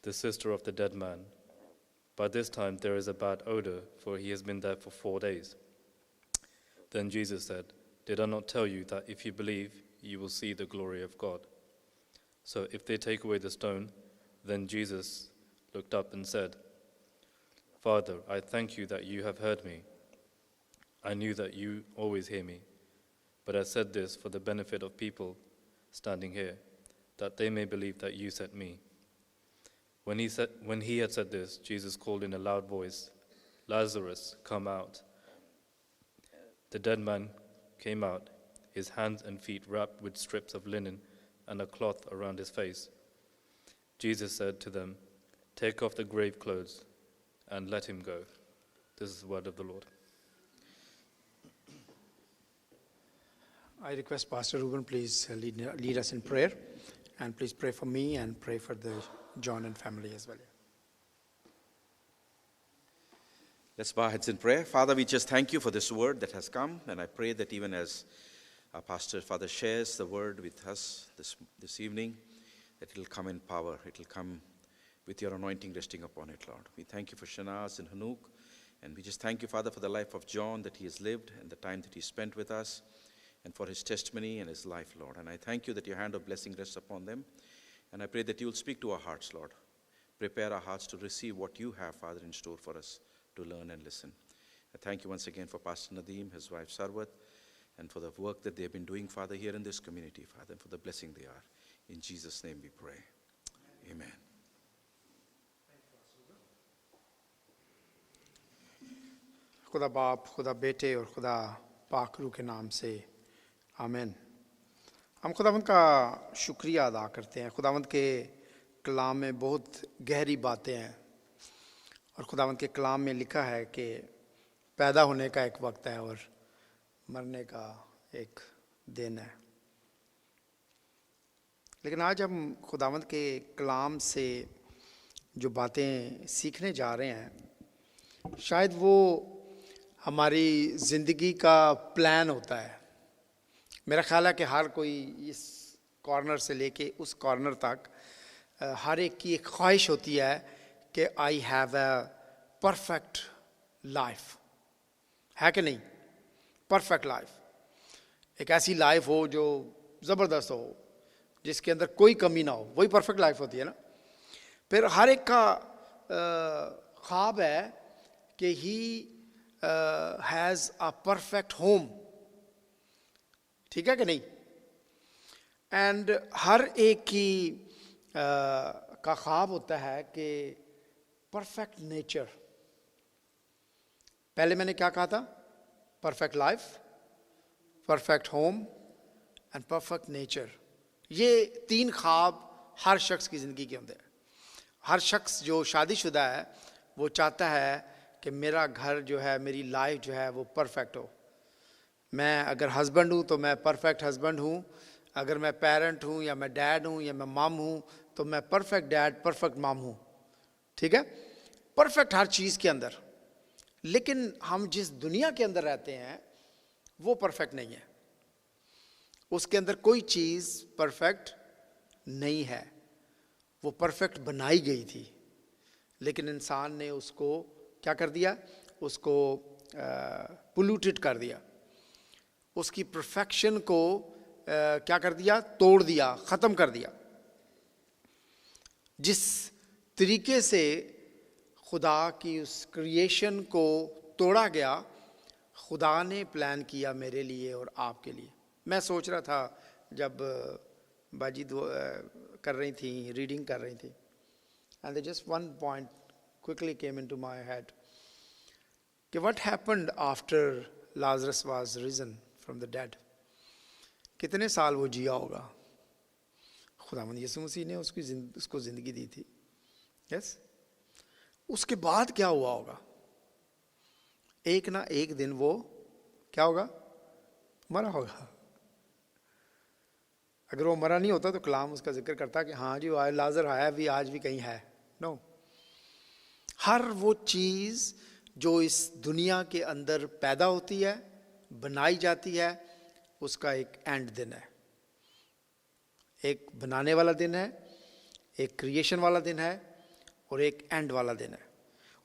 the sister of the dead man, by this time there is a bad odor, for he has been there for 4 days. Then Jesus said, did I not tell you that if you believe, you will see the glory of God? So if they take away the stone, then Jesus looked up and said, Father, I thank you that you have heard me. I knew that you always hear me, but I said this for the benefit of people standing here, that they may believe that you sent me. When he had said this, Jesus called in a loud voice, Lazarus, come out. The dead man came out, his hands and feet wrapped with strips of linen and a cloth around his face. Jesus said to them, take off the grave clothes and let him go. This is the word of the Lord. I request Pastor Ruben, please lead us in prayer, and please pray for me and pray for the John and family as well. Let's bow our heads in prayer. Father, we just thank you for this word that has come, and I pray that even as our pastor, Father, shares the word with us this evening, that it will come in power. It will come with your anointing resting upon it, Lord. We thank you for Shanaz and Hanuk, and we just thank you, Father, for the life of John that he has lived and the time that he spent with us, and for his testimony and his life, Lord. And I thank you that your hand of blessing rests upon them, and I pray that you will speak to our hearts, Lord. Prepare our hearts to receive what you have, Father, in store for us to learn and listen. I thank you once again for Pastor Nadeem, his wife Sarwat, and for the work that they've been doing, Father, here in this community, Father, and for the blessing they are. In Jesus' name we pray. Amen. खुदा बाप, खुदा बेटे और खुदा पाक रूह के नाम से आमीन। हम खुदावंद का शुक्रिया अदा करते हैं। खुदावंद के कलाम में बहुत गहरी बातें हैं, और खुदावंद के कलाम में लिखा है कि पैदा होने का एक वक्त है और मरने का एक दिन है। लेकिन आज हम खुदावंद के कलाम से जो बातें सीखने जा रहे हैं, शायद वो हमारी ज़िंदगी का प्लान होता है। मेरा ख्याल है कि हर कोई इस कॉर्नर से लेके उस कॉर्नर तक हर एक की एक ख्वाहिश होती है कि I have a perfect life, है कि नहीं? परफेक्ट लाइफ, एक ऐसी लाइफ हो जो ज़बरदस्त हो, जिसके अंदर कोई कमी ना हो, वही परफेक्ट लाइफ होती है ना। फिर हर एक का ख्वाब है कि he has a perfect home, ठीक है कि नहीं? एंड हर एक की का ख्वाब होता है कि परफेक्ट नेचर। पहले मैंने क्या कहा था? Perfect life, perfect home and perfect nature. ये 3 ख्वाब हर शख्स की ज़िंदगी के अंदर है। हर शख्स जो शादीशुदा है वो चाहता है कि मेरा घर जो है, मेरी लाइफ जो है वो परफेक्ट हो। मैं अगर हस्बैंड हूँ तो मैं परफेक्ट हस्बैंड हूँ, अगर मैं पेरेंट हूँ या मैं डैड हूँ या मैं मम हूँ तो मैं परफेक्ट डैड परफेक्ट मम हूँ, ठीक है? परफेक्ट हर चीज़ के अंदर। लेकिन हम जिस दुनिया के अंदर रहते हैं वो परफेक्ट नहीं है, उसके अंदर कोई चीज़ परफेक्ट नहीं है। वो परफेक्ट बनाई गई थी लेकिन इंसान ने उसको क्या कर दिया? उसको पोल्यूटेड कर दिया, उसकी परफेक्शन को क्या कर दिया? तोड़ दिया, ख़त्म कर दिया। जिस तरीके से खुदा की उस क्रिएशन को तोड़ा गया, खुदा ने प्लान किया मेरे लिए और आपके लिए। मैं सोच रहा था जब बाजी कर रही थी, रीडिंग कर रही थी, and just one point quickly came into my head कि what happened after Lazarus was risen from the dead. कितने साल वो जिया होगा? खुदावंद यीशु मसीह ने उसको ज़िंदगी दी थी, यस। उसके बाद क्या हुआ होगा? एक ना एक दिन वो क्या होगा? मरा होगा। अगर वो मरा नहीं होता तो कलाम उसका जिक्र करता कि हाँ जी वो लाजर आया भी, आज भी कहीं है। नो, हर वो चीज़ जो इस दुनिया के अंदर पैदा होती है, बनाई जाती है, उसका एक एंड दिन है। एक बनाने वाला दिन है, एक क्रिएशन वाला दिन है और एक एंड वाला दिन है।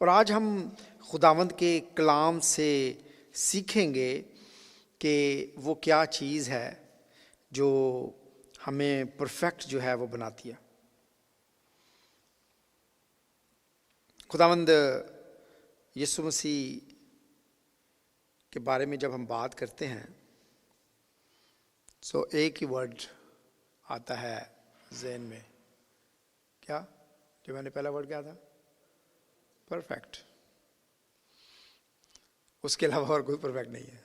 और आज हम खुदावंद के कलाम से सीखेंगे कि वो क्या चीज़ है जो हमें परफेक्ट जो है वो बनाती है। खुदावंद यीशु मसीह के बारे में जब हम बात करते हैं तो एक ही वर्ड आता है ज़हन में, क्या? जो मैंने पहला वर्ड क्या था? परफेक्ट। उसके अलावा और कोई परफेक्ट नहीं है।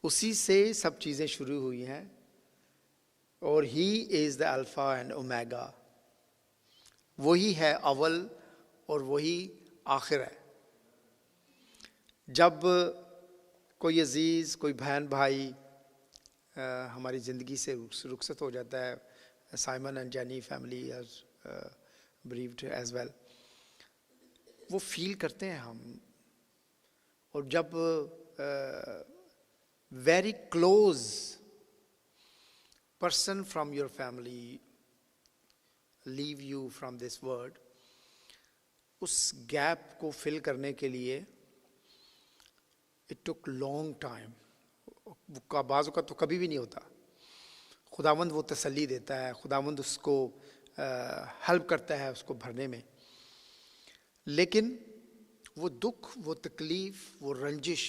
उसी से सब चीज़ें शुरू हुई हैं और ही is the alpha and omega. वही है अव्वल और वही आखिर है। जब कोई अजीज़, कोई बहन भाई हमारी ज़िंदगी से रुखसत हो जाता है, Simon and jenny family has bereaved as well, वो फील करते हैं हम। और जब very close person from your family leave you from this world, उस गैप को फिल करने के लिए इट टुक लॉन्ग टाइम। का बाज़ों का तो कभी भी नहीं होता। खुदावंद वो तसल्ली देता है, खुदावंद उसको हेल्प करता है उसको भरने में। लेकिन वो दुख, वो तकलीफ़, वो रंजिश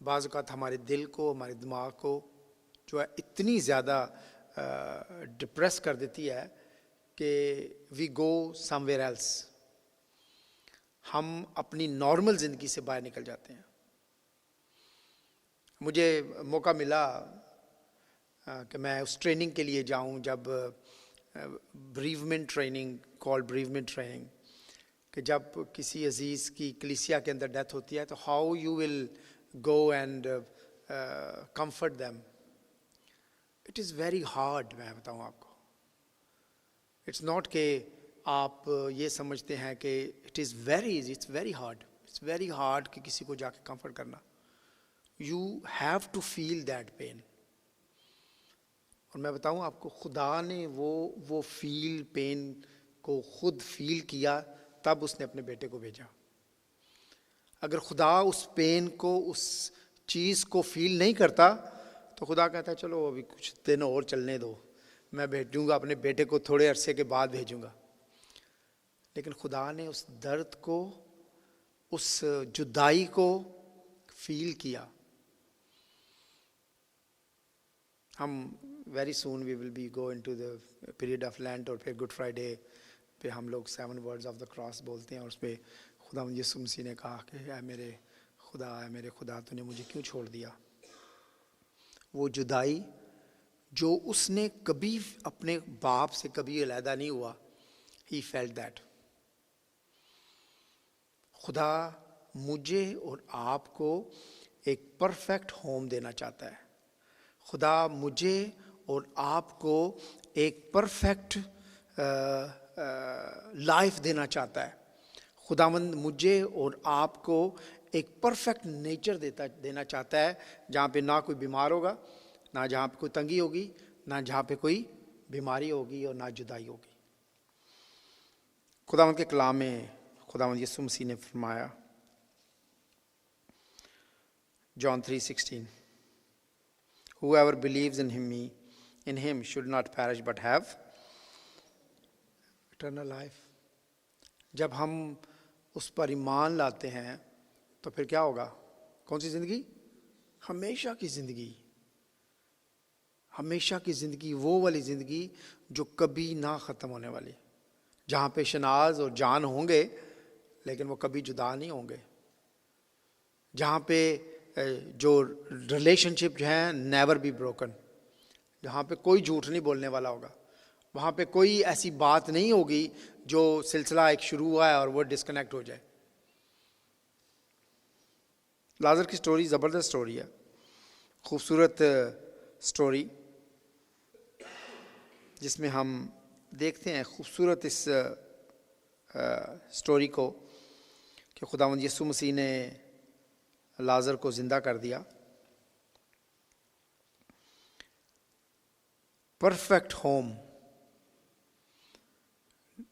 बाज़ औक़ात हमारे दिल को, हमारे दिमाग को जो है इतनी ज़्यादा डिप्रेस कर देती है कि वी गो समवेयर एल्स। हम अपनी नॉर्मल ज़िंदगी से बाहर निकल जाते हैं। मुझे मौका मिला कि मैं उस ट्रेनिंग के लिए जाऊं, जब bereavement training, called bereavement training, कि जब किसी अजीज़ की कलीसिया के अंदर डेथ होती है तो how you will go and comfort them. It is very hard, मैं बताऊँ आपको। It's not कि आप ये समझते हैं कि it is very easy, it's very hard. It's very hard कि किसी को जाके comfort करना। You have to feel that pain. और मैं बताऊँ आपको, खुदा ने वो फील पेन को खुद फील किया, तब उसने अपने बेटे को भेजा। अगर खुदा उस पेन को, उस चीज़ को फील नहीं करता तो खुदा कहता है चलो अभी कुछ दिन और चलने दो, मैं भेजूँगा अपने बेटे को, थोड़े अरसे के बाद भेजूँगा। लेकिन खुदा ने उस दर्द को उस जुदाई को फील किया। हम very soon we will be go into the period of Lent, और फिर गुड फ्राइडे पे हम लोग 7 वर्ड्स ऑफ द क्रॉस बोलते हैं, और उस पर खुदा यीशु मसीह ने कहा कि ऐ मेरे खुदा तूने मुझे क्यों छोड़ दिया। वो जुदाई जो उसने कभी अपने बाप से कभी अलहदा नहीं हुआ, ही फेल्ट दैट। खुदा मुझे और आपको एक परफेक्ट होम देना चाहता है। खुदा मुझे और आपको एक परफेक्ट लाइफ देना चाहता है। खुदावंद मुझे और आपको एक परफेक्ट नेचर देना चाहता है, जहाँ पे ना कोई बीमार होगा, ना जहाँ पे कोई तंगी होगी, ना जहाँ पे कोई बीमारी होगी, और ना जुदाई होगी। खुदावंद के कलाम में खुदावंद यीशु मसीह ने फरमाया, John 3:16, whoever believes in him should not perish but have eternal life। जब हम उस पर ईमान लाते हैं तो फिर क्या होगा? कौन सी जिंदगी? हमेशा की जिंदगी। हमेशा की जिंदगी, वो वाली जिंदगी जो कभी ना ख़त्म होने वाली, जहाँ पे शनाज और जान होंगे लेकिन वो कभी जुदा नहीं होंगे, जहाँ पे जो रिलेशनशिप जो हैं नेवर बी ब्रोकन, जहाँ पे कोई झूठ नहीं बोलने वाला होगा, वहाँ पे कोई ऐसी बात नहीं होगी जो सिलसिला एक शुरू हुआ है और वो डिस्कनेक्ट हो जाए। लाजर की स्टोरी ज़बरदस्त स्टोरी है, खूबसूरत स्टोरी, जिसमें हम देखते हैं खूबसूरत इस स्टोरी को कि खुदावंद यीशु मसीह ने लाजर को ज़िंदा कर दिया। Perfect home,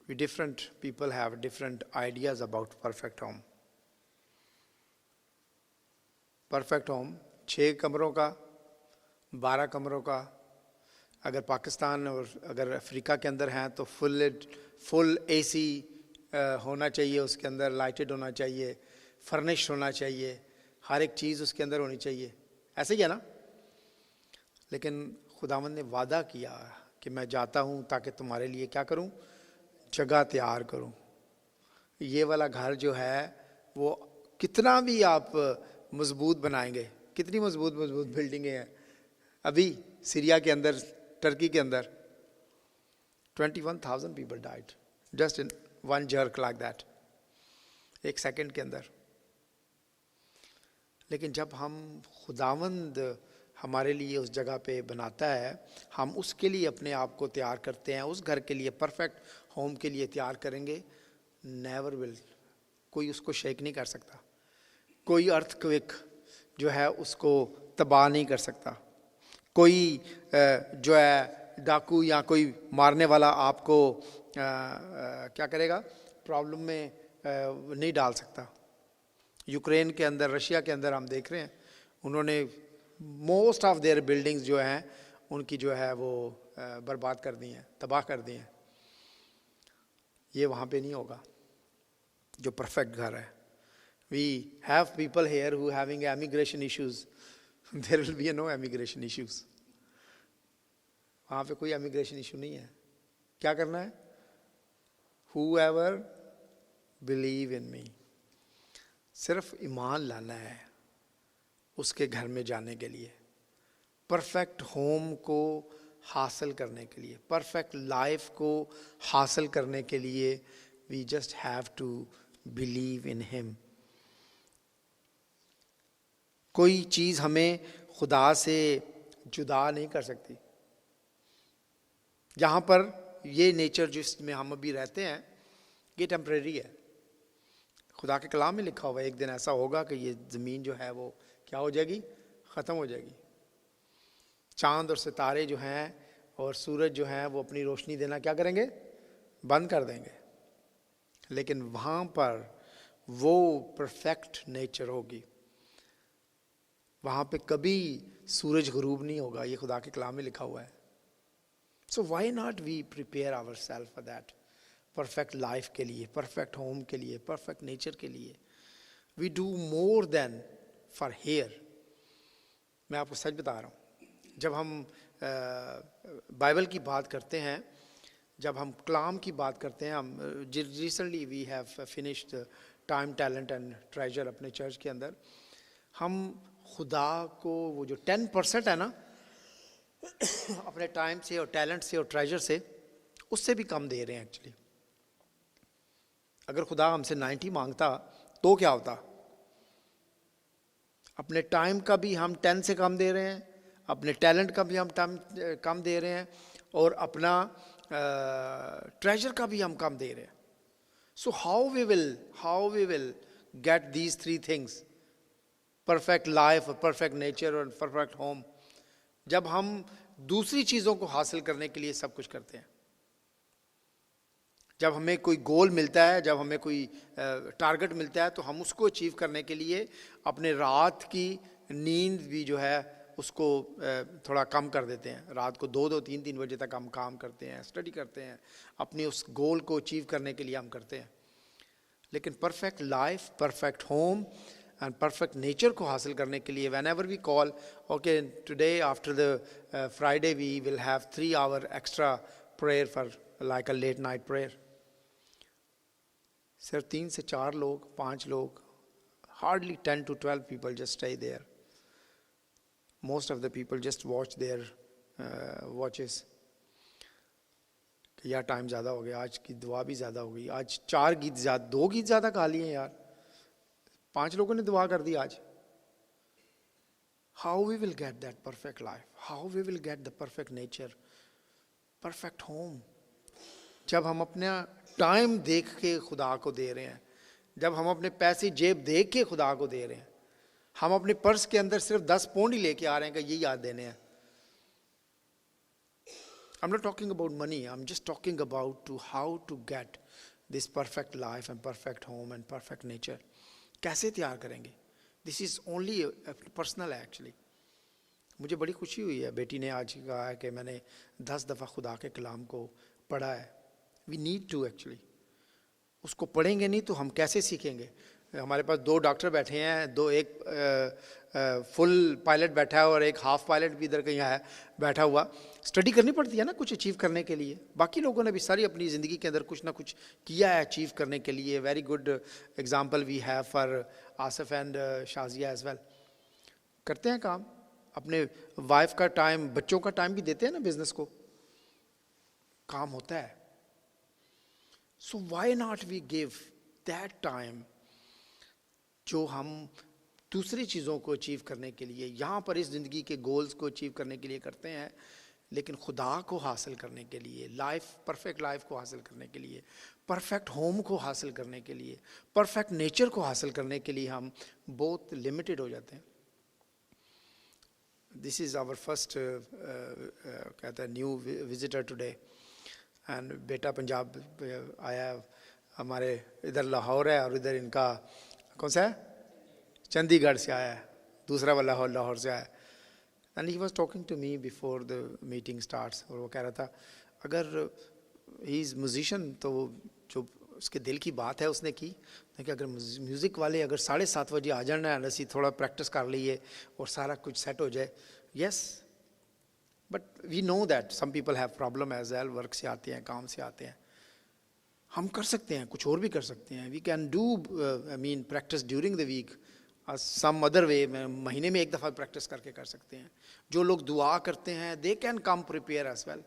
we different people have different ideas about perfect home। Perfect home 6 कमरों का, 12 कमरों का, अगर पाकिस्तान और अगर अफ्रीका के अंदर हैं तो फुल एसी होना चाहिए, उसके अंदर लाइटेड होना चाहिए, फर्निश्ड होना चाहिए, हर एक चीज़ उसके अंदर होनी चाहिए, ऐसे ही है ना। लेकिन खुदावंद ने वादा किया कि मैं जाता हूँ ताकि तुम्हारे लिए क्या करूँ? जगह तैयार करूँ। ये वाला घर जो है वो कितना भी आप मजबूत बनाएंगे, कितनी मजबूत बिल्डिंगें हैं अभी सीरिया के अंदर, टर्की के अंदर 21,000 people died just in one jerk like that, एक सेकंड के अंदर। लेकिन जब हम खुदावंद हमारे लिए उस जगह पे बनाता है, हम उसके लिए अपने आप को तैयार करते हैं, उस घर के लिए, परफेक्ट होम के लिए तैयार करेंगे, नेवर विल, कोई उसको शेक नहीं कर सकता, कोई अर्थक्वेक जो है उसको तबाह नहीं कर सकता, कोई जो है डाकू या कोई मारने वाला आपको क्या करेगा? प्रॉब्लम में नहीं डाल सकता। यूक्रेन के अंदर, रशिया के अंदर हम देख रहे हैं, उन्होंने मोस्ट ऑफ देयर बिल्डिंग्स जो हैं उनकी जो है वो बर्बाद कर दी हैं, तबाह कर दी हैं। ये वहाँ पे नहीं होगा जो परफेक्ट घर है। We have people here who having immigration issues. There will be no immigration issues. वहाँ पे कोई immigration issue नहीं है। क्या करना है? Whoever believe in me, सिर्फ ईमान लाना है उसके घर में जाने के लिए, परफेक्ट होम को हासिल करने के लिए, परफेक्ट लाइफ को हासिल करने के लिए we just have to believe in him। कोई चीज़ हमें खुदा से जुदा नहीं कर सकती। जहाँ पर ये नेचर जिसमें हम अभी रहते हैं ये टेम्परेरी है। खुदा के कलाम में लिखा हुआ है एक दिन ऐसा होगा कि ये ज़मीन जो है वो क्या हो जाएगी? ख़त्म हो जाएगी। चांद और सितारे जो हैं और सूरज जो हैं वो अपनी रोशनी देना क्या करेंगे? बंद कर देंगे। लेकिन वहाँ पर वो परफेक्ट नेचर होगी, वहाँ पे कभी सूरज गुरूब नहीं होगा। ये खुदा के कलाम में लिखा हुआ है। So why not we prepare ourself for that, perfect life के लिए, परफेक्ट होम के लिए, परफेक्ट नेचर के लिए। We do more than for here. मैं आपको सच बता रहा हूँ, जब हम बाइबल की बात करते हैं, जब हम कलाम की बात करते हैं, हम recently we have finished time talent and treasure अपने चर्च के अंदर, हम खुदा को वो जो 10% है ना अपने टाइम से और टैलेंट से और ट्रेजर से, उससे भी कम दे रहे हैं एक्चुअली। अगर खुदा हमसे 90 मांगता तो क्या होता? अपने टाइम का भी हम 10 से कम दे रहे हैं, अपने टैलेंट का भी हम कम दे रहे हैं, और अपना ट्रेजर का भी हम कम दे रहे हैं। So how we will get these 3 things, perfect life, perfect nature और परफेक्ट होम, जब हम दूसरी चीज़ों को हासिल करने के लिए सब कुछ करते हैं। जब हमें कोई गोल मिलता है, जब हमें कोई टारगेट मिलता है, तो हम उसको अचीव करने के लिए अपने रात की नींद भी जो है उसको थोड़ा कम कर देते हैं। रात को 2-2, 3-3 बजे तक हम काम करते हैं, स्टडी करते हैं, अपनी उस गोल को अचीव करने के लिए हम करते हैं। लेकिन perfect life, perfect home and perfect nature को हासिल करने के लिए, whenever we call, okay today after the Friday we will have 3 hour extra prayer for like a late night prayer. सिर्फ 3 से 4 लोग, 5 लोग, hardly 10 to 12 people just stay there. Most of the people just watch their watches. यार time ज़्यादा हो गया, आज की दुआ भी ज़्यादा हो गई, आज 4 गीत ज़्यादा, 2 गीत ज़्यादा गा लिए यार, 5 लोगों ने दुआ कर दी आज। How we will get that perfect life? How we will get the perfect nature, perfect home? जब हम अपना टाइम देख के खुदा को दे रहे हैं, जब हम अपने पैसे जेब देख के खुदा को दे रहे हैं, हम अपने पर्स के अंदर सिर्फ 10 pound ही लेके आ रहे हैं कि ये याद देने हैं। I'm not talking about money, I'm just talking about how to get this perfect life and perfect home and perfect nature. कैसे तैयार करेंगे? This is only a personal actually. मुझे बड़ी खुशी हुई है, बेटी ने आज कहा है कि मैंने 10 दफ़ा खुदा के कलाम को पढ़ा है। We need to actually. उसको पढ़ेंगे नहीं तो हम कैसे सीखेंगे? हमारे पास 2 डॉक्टर बैठे हैं, एक फुल पायलट बैठा है और एक हाफ पायलट भी इधर कहीं है बैठा हुआ। स्टडी करनी पड़ती है ना कुछ अचीव करने के लिए। बाकी लोगों ने भी सारी अपनी ज़िंदगी के अंदर कुछ ना कुछ किया है अचीव करने के लिए। Very good example we have for Asif and Shazia as well. करते हैं काम, अपने वाइफ का टाइम, बच्चों का टाइम भी देते हैं ना बिजनेस को, काम होता है। So why not we give that time जो हम दूसरी चीज़ों को अचीव करने के लिए, यहाँ पर इस ज़िंदगी के गोल्स को अचीव करने के लिए करते हैं, लेकिन खुदा को हासिल करने के लिए, लाइफ, परफेक्ट लाइफ को हासिल करने के लिए, परफेक्ट होम को हासिल करने के लिए, परफेक्ट नेचर को हासिल करने के लिए हम बहुत लिमिटेड हो जाते हैं। दिस इज़ आवर फर्स्ट कहते हैं न्यू विजिटर टुडे, एंड बेटा पंजाब आया, हमारे इधर लाहौर है और इधर इनका कौन सा है, चंडीगढ़ से आया है, दूसरा वाला लाहौर से आया है। And he was talking to me before the meeting starts, और वो कह रहा था अगर ही इज़ म्यूजिशियन तो जो उसके दिल की बात है उसने की, कि अगर म्यूज़िक वाले अगर 7:30 बजे आ जाना है, असी थोड़ा प्रैक्टिस कर लीए और सारा कुछ सेट हो जाए। Yes, but we know that some people have problem as well, work से आते हैं, काम से आते हैं। हम कर सकते हैं, कुछ और भी कर सकते हैं। We can do I mean practice during the week, some other way, महीने में 1 दफ़ा प्रैक्टिस करके कर सकते हैं। जो लोग दुआ करते हैं they can come prepare as well.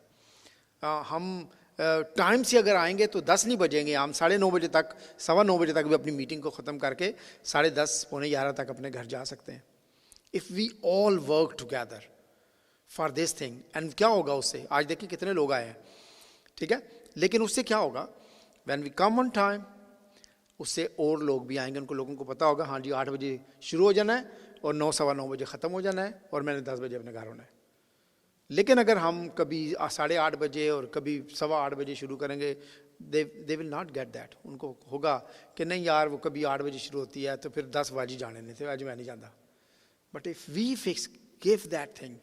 हम टाइम से अगर आएंगे तो 10 नहीं बजेंगे, हम 9:30 बजे तक, 9:15 बजे तक भी अपनी मीटिंग को ख़त्म करके 10:30, 11:45 तक अपने घर जा सकते हैं। If we all work together for this thing, and क्या होगा उससे, आज देखिए कितने लोग आए हैं, ठीक है, लेकिन उससे क्या होगा, when we come on time, उससे और लोग भी आएंगे, उनको लोगों को पता होगा हाँ जी 8 बजे शुरू हो जाना है और 9, 9:15 बजे ख़त्म हो जाना है और मैंने 10 बजे अपने घर होना है। लेकिन अगर हम कभी 8:30 बजे और कभी 8:15 बजे शुरू करेंगे, they will not get that. उनको होगा कि नहीं यार वो कभी 8 बजे शुरू होती है तो फिर 10 बजे जाने नहीं थे, आज मैं नहीं जाता। But if we fix give that thing,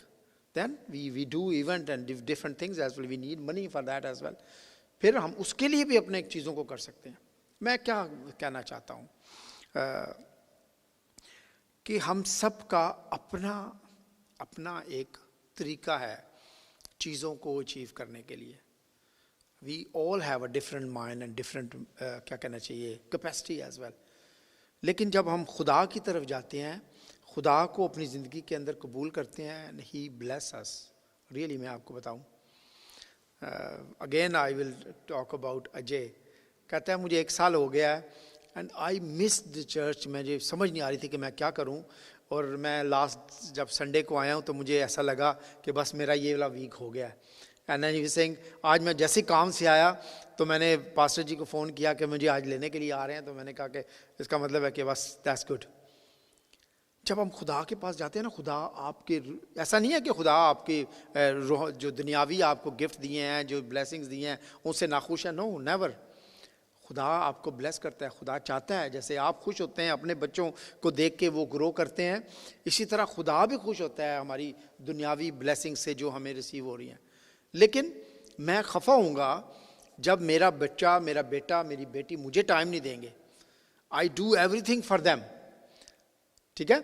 then we do event and different things as well, we need money for that as well. फिर हम उसके लिए भी अपने चीज़ों को कर सकते हैं। मैं क्या कहना चाहता हूँ, कि हम सब का अपना अपना एक तरीका है चीज़ों को अचीव करने के लिए. We all have a different mind and different क्या कहना चाहिए कैपेसिटी एज वेल. लेकिन जब हम खुदा की तरफ जाते हैं, खुदा को अपनी ज़िंदगी के अंदर कबूल करते हैं, and he bless us. Really मैं आपको बताऊं, again I will talk about Ajay. कहता है मुझे 1 साल हो गया है and I miss the church. मुझे समझ नहीं आ रही थी कि मैं क्या करूं, और मैं लास्ट जब संडे को आया हूं तो मुझे ऐसा लगा कि बस मेरा ये वाला वीक हो गया है. एंड ही सेइंग आज मैं जैसे काम से आया तो मैंने पास्टर जी को फ़ोन किया कि मुझे आज लेने के लिए आ रहे हैं. तो मैंने कहा कि इसका मतलब है कि बस दैट्स गुड. जब हम खुदा के पास जाते हैं ना, खुदा आपके, ऐसा नहीं है कि खुदा आपके जो दुनियावी आपको गिफ्ट दिए हैं, जो ब्लेसिंग्स दिए हैं, उनसे नाखुश है. No, never. खुदा आपको ब्लेस करता है. खुदा चाहता है जैसे आप खुश होते हैं अपने बच्चों को देख के वो ग्रो करते हैं, इसी तरह खुदा भी खुश होता है हमारी दुनियावी ब्लेसिंग से जो हमें रिसीव हो रही हैं. लेकिन मैं खफा होऊंगा जब मेरा बच्चा, मेरा बेटा, मेरी बेटी मुझे टाइम नहीं देंगे. I do everything for them, ठीक है.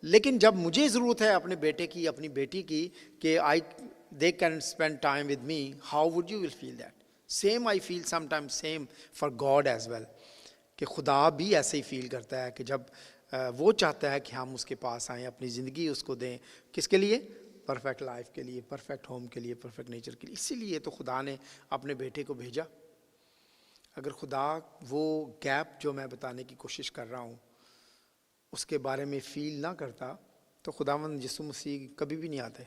लेकिन जब मुझे ज़रूरत है अपने बेटे की, अपनी बेटी की, कि they can spend time with me, how would you will feel that? Same I feel sometimes same for God as well, कि खुदा भी ऐसे ही फील करता है कि जब वो चाहता है कि हम उसके पास आएँ, अपनी ज़िंदगी उसको दें. किसके लिए? परफेक्ट लाइफ के लिए, परफेक्ट होम के लिए, परफेक्ट नेचर के लिए. इसीलिए तो खुदा ने अपने बेटे को भेजा. अगर खुदा वो गैप जो मैं बताने की कोशिश कर रहा हूँ उसके बारे में फ़ील ना करता तो खुदावंद यीशु मसीह कभी भी नहीं आते.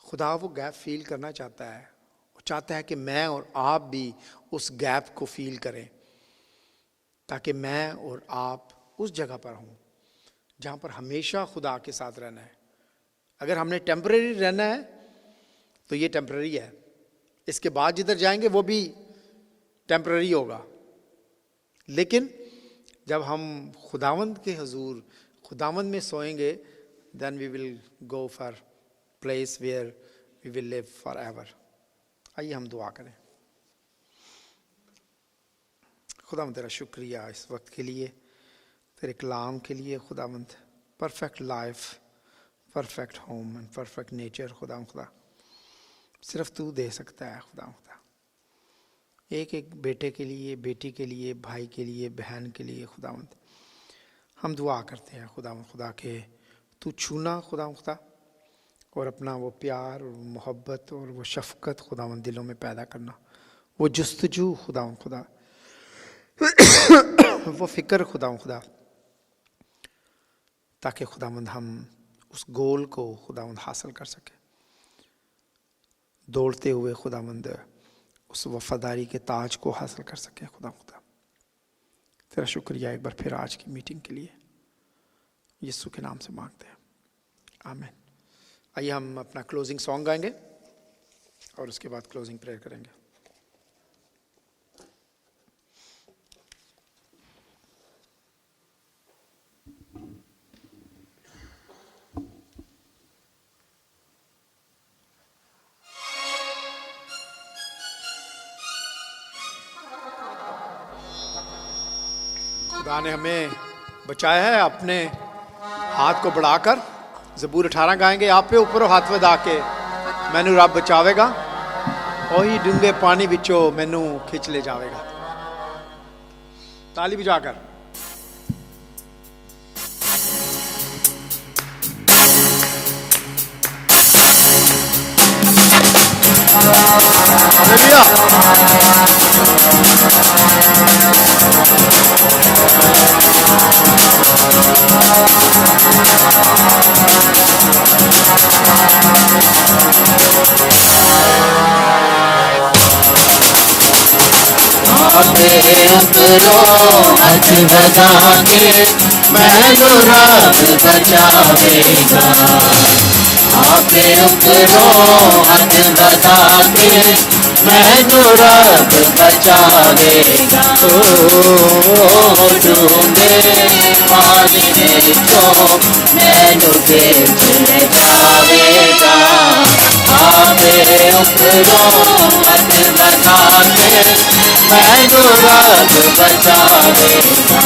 खुदा वो गैप फ़ील करना चाहता है. वो चाहता है कि मैं और आप भी उस गैप को फ़ील करें, ताकि मैं और आप उस जगह पर हों जहाँ पर हमेशा खुदा के साथ रहना है. अगर हमने टेम्परेरी रहना है तो ये टेम्परेरी है. इसके बाद जिधर जाएंगे वो भी टेम्परेरी होगा. लेकिन जब हम खुदावंद के हुजूर, खुदावंद में सोएंगे, then we will go for place where we will live forever. आइए हम दुआ करें. खुदावंद तेरा शुक्रिया इस वक्त के लिए, तेरे कलाम के लिए. खुदावंद perfect life, perfect home and perfect nature खुदा सिर्फ तू दे सकता है. खुदा एक एक बेटे के लिए, बेटी के लिए, भाई के लिए, बहन के लिए खुदावंद हम दुआ करते हैं. खुदा के तू छूना खुदा, और अपना वो प्यार और मोहब्बत और वो शफ़क़त खुदावंद दिलों में पैदा करना, वो जुस्तजू खुदा वो फ़िक्र खुदा, ताकि खुदावंद हम उस गोल को खुदावंद हासिल कर सके. दौड़ते हुए खुदावंद उस वफ़ादारी के ताज को हासिल कर सके. खुदा तेरा शुक्रिया एक बार फिर आज की मीटिंग के लिए, यीशु के नाम से मांगते हैं, आमीन. आइए हम अपना क्लोजिंग सॉन्ग गाएंगे और उसके बाद क्लोजिंग प्रेयर करेंगे. खुदा ने हमें बचाया है अपने हाथ को बढ़ाकर. ज़बूर 18 गाएंगे, आप पे ऊपर हाथ वधा के मैनू रब बचावेगा, ओही डूंगे पानी विचों मैनू खिंच ले जावेगा. ताली बजाकर. हाथ बजा के मैनू रब बचावेगा. आपे उतरो हाथ बजा के मैनू रब बचावेगा. डूंगे पानी विचों मैनू खिंच ले जावेगा. आपे उतरो हाथ बजा के मैनू रब बचावेगा.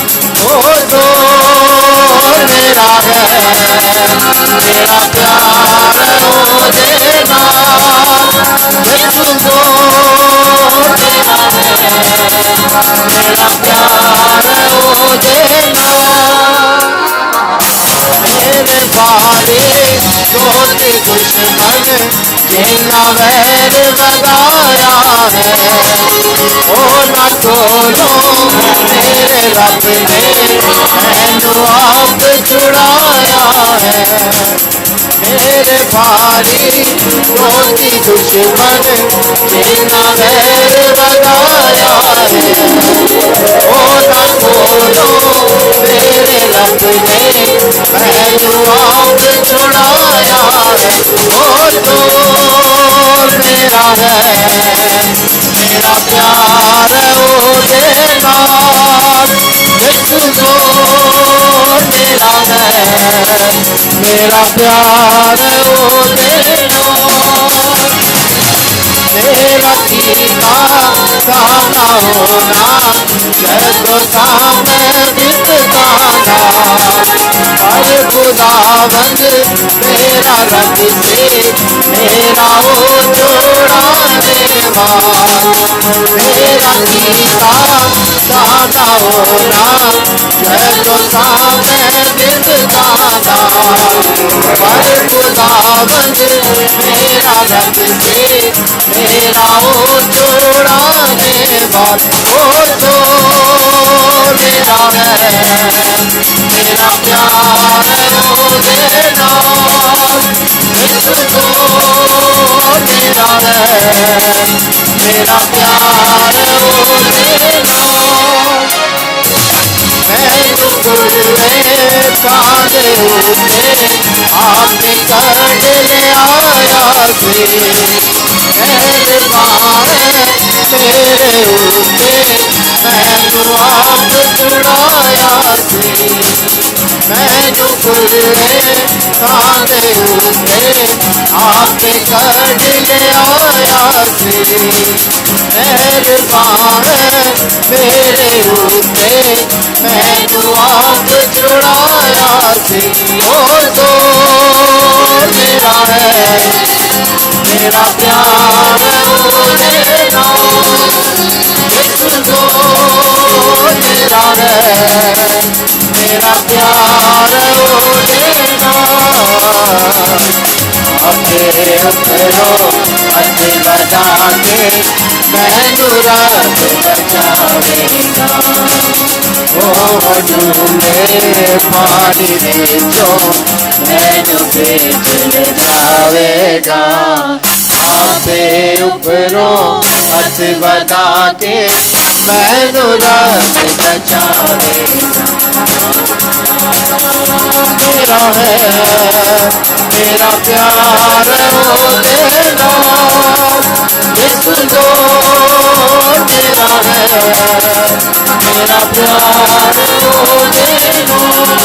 ओ दो भारी दोस्त दुश्मन जिन्ना वैर लगाया है ओ ना खोलो मेरे रब ने मैनू आप छुड़ाया है मेरे भारी दोस्ती दुश्मन जिन्ना वैर लगाया है ओ ना खोलो मेरे रब ने मैनू आप छुड़ाया है ओ तो मेरा है मेरा प्यार ओदे नाल एक दो मेरा है मेरा प्यार ओदे नाल मेरा कीता सामना होना जदों सामने बितदा ना हर खुदावंद मेरा रब से मेरा ओ जोड़ाने वाल मेरा कीता सामना होना जदों सामने बितदा ना हर खुदावंद मेरा रब से मेरा ओ जोड़ाने वाल ओ तो मेरा है मेरा प्यार ओदे नाल एक दो मेरा है मेरा प्यार ओदे नाल मैनू गुरवे कांदे उते आपने कड़ लिया सी मेहरबान तेरे उते मैनू आप छुड़ाया सी मैनू गुरवे कांदे उते आपने कड़ लिया सी मेहरबान मेरे उते मैनू आप छुड़ाया सी ओ तो मेरा है मेरा प्यार ओदे नाल एक दो मेरा है मेरा प्यार ओदे नाल अपने अपनों हथ बना के मैनू रब बचावेगा ओ डूंगे पानी विचों मैनू बेच ले जावेगा आपे उपरों हथ बना के मैनू रब बचावेगा मेरा है मेरा प्यार ओदे नाल एक दो मेरा है मेरा प्यार ओदे नाल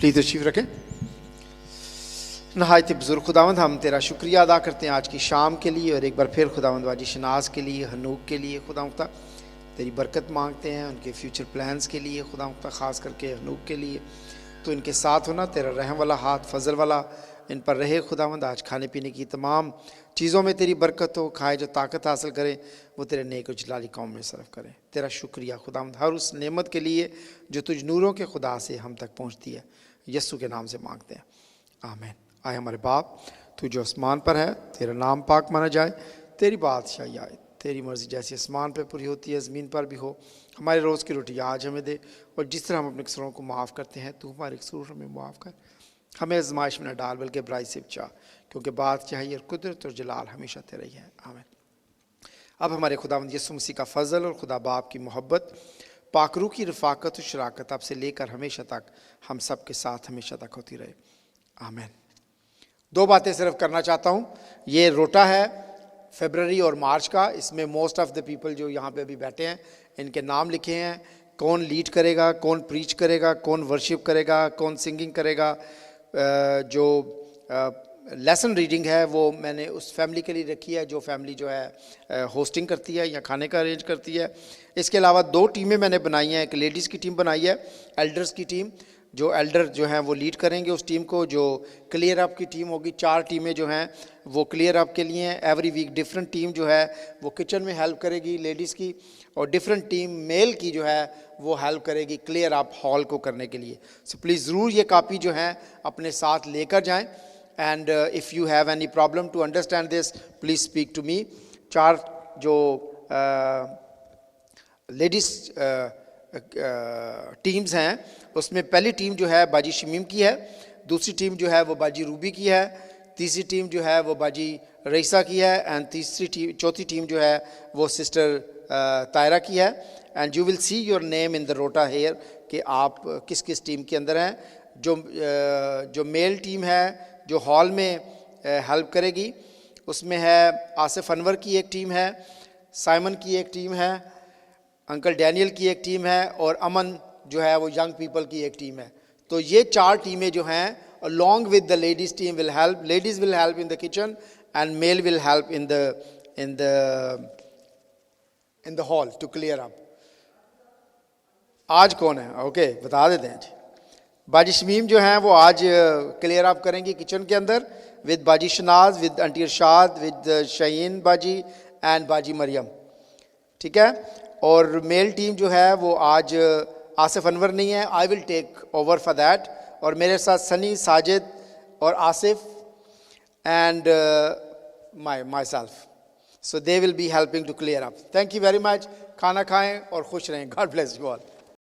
प्लीज तशरीफ रखें। नहायत बुजुर्ग खुदावंद हम तेरा शुक्रिया अदा करते हैं आज की शाम के लिए और एक बार फिर खुदावंद वाजी शनाज के लिए हनूक के लिए खुदावंद तेरी बरकत मांगते हैं उनके फ्यूचर प्लान्स के लिए खुदावंद ख़ास करके हनूक के लिए तो इनके साथ होना तेरा रहम वाला हाथ फजल वाला इन पर रहे खुदावंद आज खाने पीने की तमाम चीज़ों में तेरी बरकत हो खाए जो ताकत हासिल करें वो तेरे नेक जलाली कौम में सर्व करें तेरा शुक्रिया खुदावंद हर उस नेमत के लिए जो तुझ नूरों के खुदा से हम तक पहुँचती है यस्सु के नाम से मांगते हैं आमीन। आए हमारे बाप तू जो आसमान पर है तेरा नाम पाक माना जाए तेरी बादशाही आए तेरी मर्ज़ी जैसी आसमान पर पूरी होती है ज़मीन पर भी हो हमारे रोज़ की रोटी आज हमें दे और जिस तरह हम अपने कसूरों को माफ़ करते हैं तू हमारे कसूर हमें माफ़ कर हमें आजमाइश में न डाल बल्कि बुराई से बचा क्योंकि बादशाही और कुदरत और जलाल हमेशा तेरा ही है आमीन। अब हमारे खुदावंद यीशु मसीह का फ़ज़ल और खुदा बाप की मोहब्बत पाकरू की रफ़ाकत और शराकत अब से लेकर हमेशा तक हम सब के साथ हमेशा तक होती रहे आमीन। दो बातें सिर्फ करना चाहता हूँ। ये रोटा है फरवरी और मार्च का, इसमें मोस्ट ऑफ द पीपल जो यहाँ पे अभी बैठे हैं इनके नाम लिखे हैं, कौन लीड करेगा, कौन प्रीच करेगा, कौन वर्शिप करेगा, कौन सिंगिंग करेगा। जो लेसन रीडिंग है वो मैंने उस फैमिली के लिए रखी है जो फैमिली जो है होस्टिंग करती है या खाने का अरेंज करती है। इसके अलावा दो टीमें मैंने बनाई हैं, एक लेडीज़ की टीम बनाई है, एल्डर्स की टीम जो एल्डर जो हैं वो लीड करेंगे उस टीम को। जो क्लियर अप की टीम होगी, 4 टीमें जो हैं वो क्लियर अप के लिए हैं। एवरी वीक डिफरेंट टीम जो है वो किचन में हेल्प करेगी लेडीज़ की, और डिफरेंट टीम मेल की जो है वो हेल्प करेगी क्लियर अप हॉल को करने के लिए। सो प्लीज़ ज़रूर ये कापी जो है अपने साथ लेकर जाएं। And if you have any problem to understand this, please speak to me. 4 जो लेडीज़ टीम्स हैं उसमें पहली टीम जो है बाजी शमीम की है, दूसरी टीम जो है वो बाजी रूबी की है, तीसरी टीम जो है वो बाजी रईसा की है, एंड चौथी टीम जो है वो सिस्टर तायरा की है। And you will see your name in the रोटा हेयर कि आप किस किस टीम के अंदर हैं। जो मेल टीम है जो हॉल में हेल्प करेगी उसमें है आसिफ अनवर की एक टीम है, साइमन की एक टीम है, अंकल डैनियल की एक टीम है, और अमन जो है वो यंग पीपल की एक टीम है। तो ये 4 टीमें जो हैं along with the ladies team will help. Ladies will help in the kitchen and male will help in the hall to clear up. आज कौन है? ओके बता देते हैं जी। बाजी शमीम जो हैं वो आज क्लियर अप करेंगी किचन के अंदर विद बाजी Shahnaz, with aunty Irshad, with Shaheen बाजी एंड बाजी मरियम, ठीक है। और मेल टीम जो है वो आज आसिफ अनवर नहीं है, I will take over for that, और मेरे साथ सनी, साजिद और Asif and myself, so they will be helping to clear up. Thank you very much. खाना खाएं और खुश रहें। God bless you all.